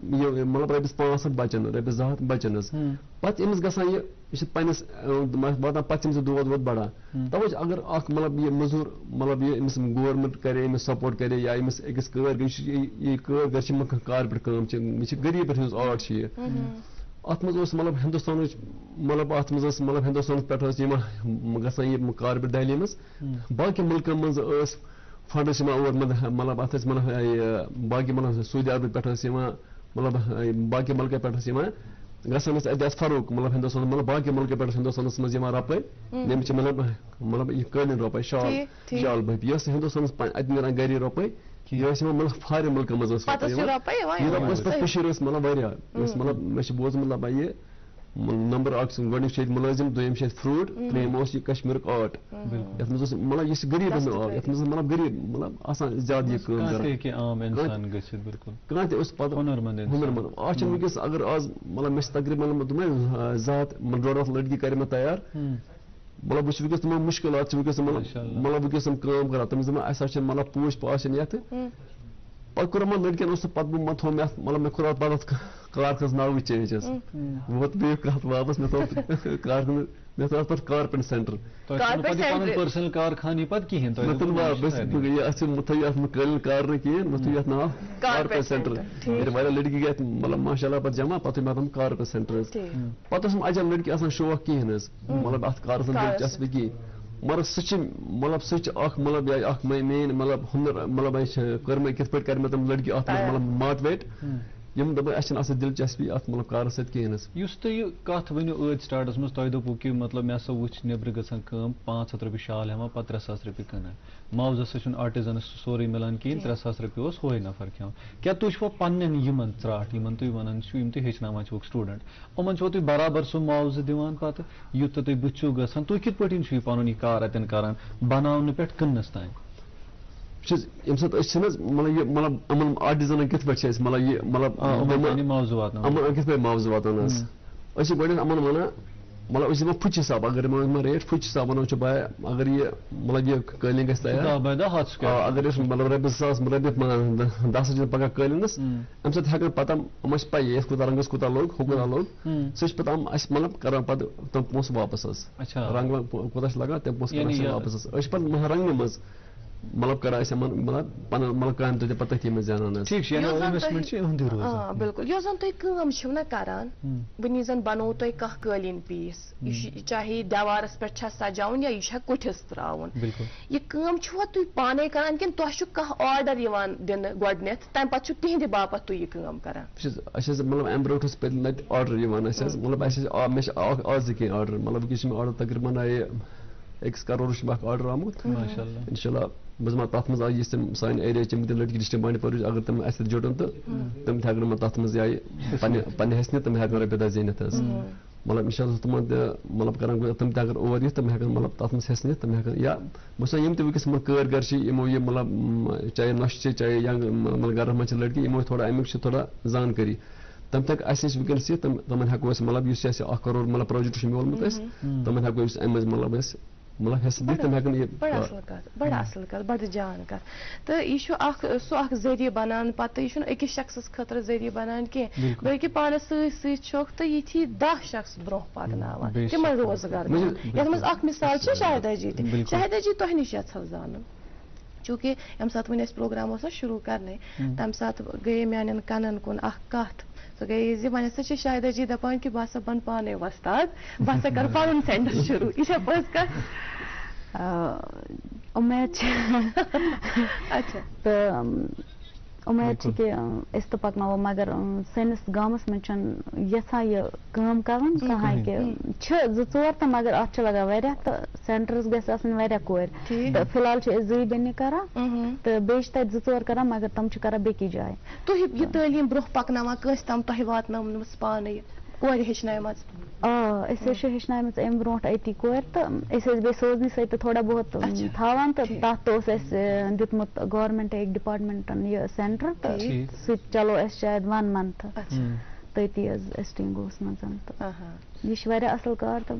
مطلب رۄپیَس 500 بَچَن رۄپیَس 200 بَچَن حظ پَتہٕ أمِس گژھان یہِ چھِ پنٛنِس واتان پَتہٕ چھِ أمِس دۄد وۄد بَڑان تَوَے چھِ اگر اَکھ مطلب یہِ مٔزوٗر مطلب یہِ أمِس گورمٮ۪نٛٹ کَرے أمِس سپوٹ کَرے یا أمِس أکِس کٲرۍ یہِ کٲرۍ چھِ یِمَن کارپٮ۪ٹ کٲم چھِ یہِ چھِ غریٖبَن ہٕنٛز آرٹ چھِ یہِ اَتھ منٛز اوس مطلب ہِندُستانٕچ مطلب اَتھ منٛز ٲس مطلب ہِندُستانَس پٮ۪ٹھ ٲس یِوان گژھان یہِ کارپٮ۪ٹ دہلی منٛز باقٕیَن مُلکَن منٛز ٲس فنڈٕس یِوان اور مطلب اَتھ ٲسۍ مطلب یہِ باقٕے مطلب سعوٗدی عربہٕ پٮ۪ٹھ ٲسۍ یِوان مطلب باقٕے مُلکَن پٮ۪ٹھ ٲسۍ یِوان گژھان ٲسۍ اَتہِ آسہِ فروغ مطلب ہِندُستانَس مطلب باقٕے مُلکَن پٮ۪ٹھ ٲسۍ ہِندُستانَس منٛز یِوان رۄپَے ییٚمہِ چھِ مطلب یہِ قٲلیٖن رۄپَے شال بٔپۍ یہِ ٲس ہِندُستانَس اَتہِ نیران گَری رۄپَے یہِ ٲسۍ یِوان مطلب فارِن مُلکَن منٛز ٲس رۄپَے یِوان یہِ رۄپَے ٲس پَتہٕ کٔشیٖر ٲس مطلب واریاہ ٲس مطلب مےٚ چھِ بوٗزمُت مطلب یہِ نمبر اکھ گۄڈنیُک چھُ ییٚتہِ مُلٲزِم دوٚیِم چھُ ییٚتہِ فرٛوٗٹ ترٛیٚیِم اوس یہِ کشمیٖرُک آرٹ یَتھ منٛز اوس مطلب یہِ چھِ غریٖبَن ہُنٛد آرٹ یَتھ منٛز مطلب غریٖب مطلب آسان زیادٕ یہِ کٲم کران کانٛہہ تہِ اوس پَتہٕ ہُنَر آز چھِنہٕ وٕنکٮ۪س اگر آز مطلب مےٚ چھِ تقریٖباً دوٚپمَے 2 ہَتھ لٔڑکی کَرِ مےٚ تیار مطلب وٕچھ وٕنکٮ۪س تِمن مُشکِلات چھِ وٕنکٮ۪س مطلب وٕنکٮ۪س تِم کٲم کران تِم چھِ دَپان اَسہِ حظ چھِنہٕ مطلب پوش پاش چھِنہٕ یَتھ پَتہٕ کوٚر یِمن لٔڑکِین اوس پَتہٕ تھوٚو مےٚ اَتھ مطلب مےٚ کوٚر اَتھ پَتہٕ اَتھ کارخانَس ناوٕے چینج حظ ووت بیٚیہِ کَتھ واپَس مےٚ تھوٚو کارخانہٕ مےٚ تھوٚو اَتھ پَتہٕ کارپٮ۪ٹ سینٹر تھٲیِو اَتھ قٲلیٖن کارنہٕ کِہیٖنۍ مےٚ تھٲیِو اَتھ ناو کارپٮ۪ٹ سینٹر ییٚلہِ واریاہ لٔڑکی گٔے اَتھ مطلب ماشاء اللہ پَتہٕ جمع پَتہٕ تھوٚو مےٚ اَتھ کارپٮ۪ٹ سینٹر حظ پَتہٕ اوسُم اَجل لٔڑکی آسان شوق کِہیٖنۍ حظ مطلب اَتھ کارَس منٛز دِلچسپی کِہیٖنۍ مگر سُہ چھِ اکھ مطلب یا اکھ میٲنۍ مطلب ہُنر مطلب کٔر مےٚ کِتھ پٲٹھۍ کَرِ مےٚ تِم لٔڑکی اَتھ منٛز مطلب ماٹویٹ یِم دَپان اَسہِ چھِنہٕ آسان دِلچسپی اَتھ مطلب کارَس سۭتۍ کِہیٖنۍ حظ یُس تُہۍ یہِ کَتھ ؤنِو ٲدۍ سٹاٹَس منٛز تۄہہِ دوٚپوُ کہِ مطلب مےٚ ہسا وٕچھ نیٚبرٕ گژھان کٲم 500 رۄپیہِ شال ہٮ۪وان پَتہٕ 3,000 رۄپیہِ کٕنان معاوضس سۭتۍ چھُنہٕ آرٹِزَنَس سورُے مِلان کِہیٖنۍ 3,000 رۄپیہِ اوس ہوے نفر کھٮ۪وان کیٛاہ تُہۍ چھُوا پنٛنٮ۪ن یِمن ژرٛاٹھ یِمن تُہۍ وَنان چھِو یِم تُہۍ ہیٚچھناوان چھِوکھ سٹوٗڈنٛٹ یِمن چھُوا تُہۍ برابر سُہ معاوضہٕ دِوان پَتہٕ یُتھ تہٕ تُہۍ بٕتھِ چھِو گژھان تُہۍ کِتھ پٲٹھۍ چھُو یہِ پَنُن یہِ کار اَتٮ۪ن کران بَناونہٕ پٮ۪ٹھ کٕننَس تانۍ ییٚمہِ ساتہٕ أسۍ چھِنہٕ حظ مطلب یہِ مطلب یِمن آرٹِزَنن کِتھ پٲٹھۍ چھِ أسۍ مطلب یہِ مطلب معاوضہٕ واتان یِمن کِتھ پٲٹھۍ معاوضہٕ واتان حظ أسۍ چھِ گۄڈٕنٮ۪تھ یِمن وَنان مطلب أسۍ دِمو پھٕچہِ حِساب اگر یِمن ریٹ پھٕچہِ حِساب وَنو چھِ بایا اگر یہِ مطلب یہِ قٲلیٖن گژھِ تیار اگر أسۍ مطلب رۄپیہِ 1,000 رۄپیہِ 10 چھِ پَگاہ قٲلیٖنَس اَمہِ سۭتۍ ہٮ۪کان پَتہٕ یِمن چھِ پَیی یَتھ کوٗتاہ رنٛگَس کوٗتاہ لوٚگ ہُہ کوٗتاہ لوٚگ سُہ چھِ پَتہٕ اَسہِ مطلب کران پَتہٕ تِم پونٛسہٕ واپَس حظ رنٛگ ونٛگ کوٗتاہ چھِ لگان تِم پونٛسہٕ کران أسۍ واپَس حظ أسۍ چھِ پَتہٕ رنٛگنہٕ منٛز مطلب کران أسۍ یِمن مطلب پَنُن مطلب کامہِ تہِ پَتہٕ تٔتھی منٛز زینان حظ بِلکُل یۄس زَن تُہۍ کٲم چھِو نہ کران وٕنی زَن بَنوو تۄہہِ کانٛہہ قٲلیٖن پیٖس یہِ چھُ چاہے دیوارَس پٮ۪ٹھ چھا سجاوُن یا یہِ چھا کُٹھِس ترٛاوُن یہِ کٲم چھُوا تُہۍ پانے کران کِنہٕ تۄہہِ چھُ کانٛہہ آرڈر یِوان دِنہٕ گۄڈٕنٮ۪تھ تَمہِ پَتہٕ چھُ تِہنٛدِ باپتھ تُہۍ یہِ کٲم کران اَسہِ حظ مطلب اَمہِ برونٛٹھ اوس پٔتمہِ لَٹہِ آرڈر یِوان اَسہِ حظ مطلب اَسہِ مےٚ چھِ آز کینٛہہ آرڈر مطلب وٕنکٮ۪س چھُ مےٚ آرڈر تقریٖباً آیہِ 1 کَرورَس چھُ مےٚ اکھ آرڈر آمُت اِنشاء اللہ بہٕ چھُس تَتھ منٛز آیہِ یُس تِم سانہِ ایریاہٕچ یِم تہِ لٔڑکی ڈِسٹرک بانڈی پورہٕچ اگر تِم اَسہِ سۭتۍ جُڑن تہٕ تِم تہِ ہٮ۪کن تَتھ منٛز آیہِ پننہِ حِصہٕ نِتھ تِم ہٮ۪کن رۄپیہِ دہ زیٖنِتھ حظ مطلب اِنشاء اللہ تِمن تہِ مطلب کران تِم تہِ اگر اور یِتھ تِم ہٮ۪کن مطلب تَتھ منٛز حِصہٕ نِتھ تِم ہٮ۪کن یا بہٕ چھُس یِم تہِ وٕنکٮ۪س یِمن کٲرۍ چھِ یِمو یہِ مطلب چاہے نۄشہِ چھِ چاہے ینٛگ مطلب گرس منٛز چھِ لٔڑکی یِمو تھوڑا اَمیُک چھِ تھوڑا زانکٲری تِم تہِ ہٮ۪کہٕ اَسہِ نِش وٕنکٮ۪نس یِتھ تِمن ہٮ۪کو أسۍ مطلب یُس اَسہِ 1 کَرور مطلب پروجیکٹ چھُ میوٗلمُت اَسہِ تِمن ہٮ۪کو أسۍ اَمہِ منٛز مطلب أسۍ مطلب حِصہٕ دِتھ تِم ہٮ۪کن یہِ بڑٕ اَصٕل کَتھ بڑٕ جان کَتھ تہٕ یہِ چھُ سُہ اکھ ذٔریعہٕ بَنان پَتہٕ یہِ چھُنہٕ أکِس شخصس خٲطرٕ ذٔریعہٕ بَنان کیٚنٛہہ بٔلکہِ پانَس سۭتۍ سۭتۍ چھُکھ تہٕ یِتھی 10 شخص برونٛہہ پَکناوان تِمن روزگار یَتھ منٛز اکھ مِثال چھِ شاہدہ جی تہِ شاہدہ جی تۄہہِ نِش یَژھو زانُن چوٗنٛکہِ ییٚمہِ ساتہٕ وۄنۍ اَسہِ پروگرام اوس نہ شروٗع کرنٕے تَمہِ ساتہٕ گٔیے میانٮ۪ن کَنن کُن اکھ کَتھ سۄ گٔیے زِ وۄنۍ ہسا چھِ شاہدہ جی دَپان کہِ بہٕ ہسا بَنہٕ پانے وۄستاد بہٕ ہسا کرٕ پَنُن سینٹر شروٗع یہِ چھا پوٚز کَتھ اُمید چھِ تہٕ اُمید چھِ کہِ أسۍ تہِ پَکناوو مگر سٲنِس گامَس منٛز چھُنہٕ یَژھان یہِ کٲم کَرُن کٕہٕنۍ کہِ چھِ 2-4 تہٕ مگر اَتھ چھِ لگان واریاہ تہٕ سینٹرس گژھِ آسٕنۍ واریاہ کورِ تہٕ فِلحال چھِ أسۍ 2 بیٚنہِ کران تہٕ بیٚیہِ چھِ تَتہِ 2-4 کران مگر تِم چھِ کران بیٚکِس جایہِ تُہۍ یہِ تعلیٖم برونٛہہ پَکناوان کٲنٛسہِ تام تۄہہِ واتنٲومٕژ پانَے کورِ ہیٚچھنایمَژ أسۍ حظ چھِ ہیٚچھنایمَژ اَمہِ برونٛٹھ أتی کورِ تہٕ أسۍ ٲسۍ بیٚیہِ سوزنہِ سۭتۍ تہِ تھوڑا بہت تھاوان تہٕ تَتھ تہِ اوس اَسہِ دیُتمُت گورمٮ۪نٛٹ أکۍ ڈِپاٹمٮ۪نٛٹَن یہِ سینٹر تہٕ سُہ تہِ چلو اَسہِ شاید 1 month تٔتی حظ ایسٹِنٛگوٗہَس منٛز تہٕ یہ واریاہ اصل کار تو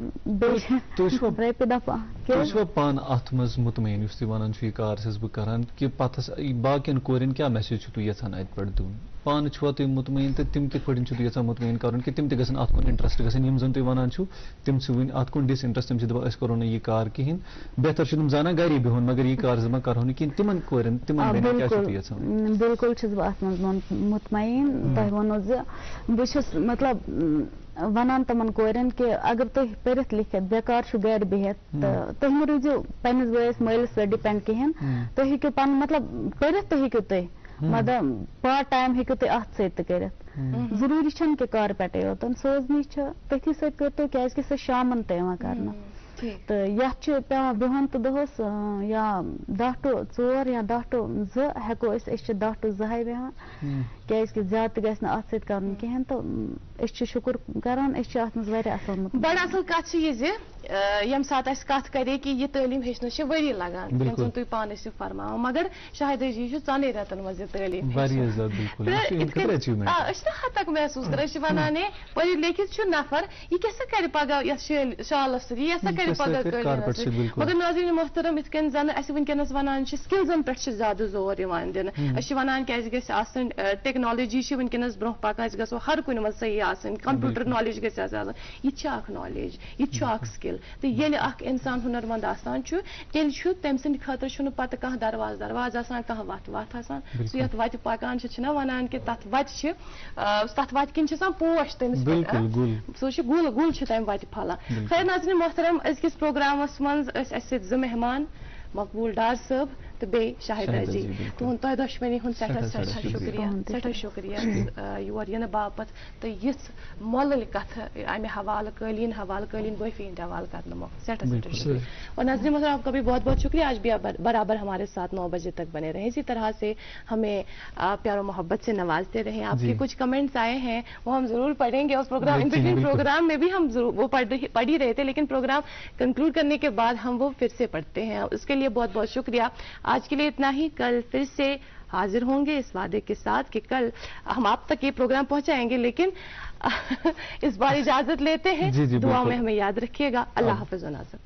رۄپیہِ دہ پان ات مز مطمئن اس تھی ونان یہ کار چھس بہ کران کہ پتہ باقین کورین کیا میسیج چھو یژھان ات پہ دون پان چھوا تھی مطمئن تو تم کت پٲٹھۍ چھو یژھان مطمئن کرن کہ تم تہ گژھن ات کن انٹرسٹ گژھن یم زن تھی ونان چھو تم چھ ون ات کن ڈس انٹرسٹ تم چھ دپان أسۍ کرو نہٕ یہ کار کہین بہتر چھ تم زانان گری بہن مگر یہ کار زما کرو نہٕ کہین تمن کورین تمن بہن کیا چھو یژھان بالکل چھس بہ ات مز مطمئن تہ ونو ز بہ چھس مطلب ونان تمن کورین کہ اگر تھی پرت لکھت بیکار چھو گھر بہت تو تھی مہ روزو پنس بٲیس مٲلِس پہ ڈپینڈ کہین تھی ہیٚکِو پن مطلب پرت تہ ہیٚکِو تھی مطلب پارٹ ٹائم ہیٚکِو تُہۍ اتھ سۭتۍ تہِ کٔرِتھ ضروٗری چھنہٕ کہِ کار پٮ۪ٹھے یوتن سوزنی چھِ تٔتھی سۭتۍ کٔرتو کیازکہِ سۄ شامن تہِ یِوان کرنہٕ تہٕ یتھ چھُ پیوان بِہُن تہٕ دۄہس یا 10 to 4 یا 10 to 2 ہیٚکو أسۍ چھِ 10 to 2 بیٚہوان کیازکہِ زیادٕ تہِ گژھِ نہٕ اتھ سۭتۍ کرُن کِہیٖنۍ تہٕ أسۍ چھِ شُکر کران أسۍ چھِ اتھ منٛز واریاہ اصل بڑٕ اصل کتھ چھِ یہِ زِ ییٚمہِ ساتہٕ اَسہِ کتھ کرے کہِ یہِ تعلیٖم ہیٚچھنس چھِ ؤری لگان ییٚمہِ سُنٛد تُہۍ پانہٕ ٲسِو فرماوان مگر شاہدہ جی چھُ 2 رٮ۪تن منٛز یہِ تعلیٖم أسۍ چھِ نہ حد تک محسوٗس کران أسۍ چھِ ونان ہے پٔرِتھ لیکھِتھ چھُ نفر یہِ کیٛاہ سا کرِ پگاہ یتھ شالس سۭتۍ یہِ سا کرِ پگاہ قٲلیٖنس سۭتۍ مگر ناظریٖن محترم یِتھ کٔنۍ زن اَسہِ وٕنکیٚنس ونان چھِ سکلزن پٮ۪ٹھ چھِ زیادٕ زور یِوان دِنہٕ أسۍ چھِ ونان کہِ اَسہِ گژھِ آسٕنۍ ٹیکنالوجی چھِ وٕنکیٚنس برونٛہہ پکان أسۍ گژھو ہر کُنہِ منٛز صحیح آسٕنۍ کمپیوٗٹر نالیج گژھِ اَسہِ آسٕنۍ یہِ تہِ چھِ اکھ نالیج یہِ تہِ چھُ اکھ سکل تہٕ ییٚلہِ اکھ انسان ہُنر مند آسان چھُ تیٚلہِ چھُ تٔمۍ سٕنٛدِ خٲطرٕ چھُنہٕ پتہٕ کانٛہہ دروازٕ آسان کانٛہہ وتھ آسان سُہ یتھ وتہِ پکان چھِنہ ونان کہِ تتھ وتہِ چھِ تتھ وتہِ کِنۍ چھِ آسان پوش تٔمِس سُہ چھُ گُل چھُ تمہِ وتہِ پھلان خیر ناظریٖن محترم أزکِس پروگرامس منٛز ٲسۍ اَسہِ سۭتۍ 2 مہمان مقبوٗل ڈار صٲب تہٕ بیٚیہِ شاہدہ جی تُہُنٛد تۄہہِ دۄشوٕنی ہُنٛد سٮ۪ٹھاہ شُکریہ یور یِنہٕ باپتھ تہٕ یِژھ مۄلٕلۍ کتھٕ امہِ حوالہٕ قٲلیٖن بٲفی ہٕنٛدِ حوالہٕ کرنہٕ مۄکھ سٮ۪ٹھاہ شُکریہ اور ناظرین محترم آپ کا بھی بہت بہت شکریہ آج بھی آپ برابر ہمارے ساتھ 9 بجے تک بنے رہے اسی طرح سے ہمیں پیار و محبت سے نوازتے رہیں آپ کے کچھ کمنٹس آئے ہیں وہ ہم ضرور پڑھیں گے اور پروگرام میں بھی ہم وہ پڑھ ہی رہے تھے لیکن پروگرام کنکلوڈ کرنے کے بعد ہم وہ پھر سے پڑھتے ہیں اس کے لیے بہت بہت شکریہ آج کے لیے اتنا ہی کل پھر سے حاضر ہوں گے اس وعدے کے ساتھ کہ کل ہم آپ تک یہ پروگرام پہنچائیں گے لیکن اس بار اجازت لیتے ہیں دعاؤں میں ہمیں یاد رکھیے گا اللہ حافظ و ناظر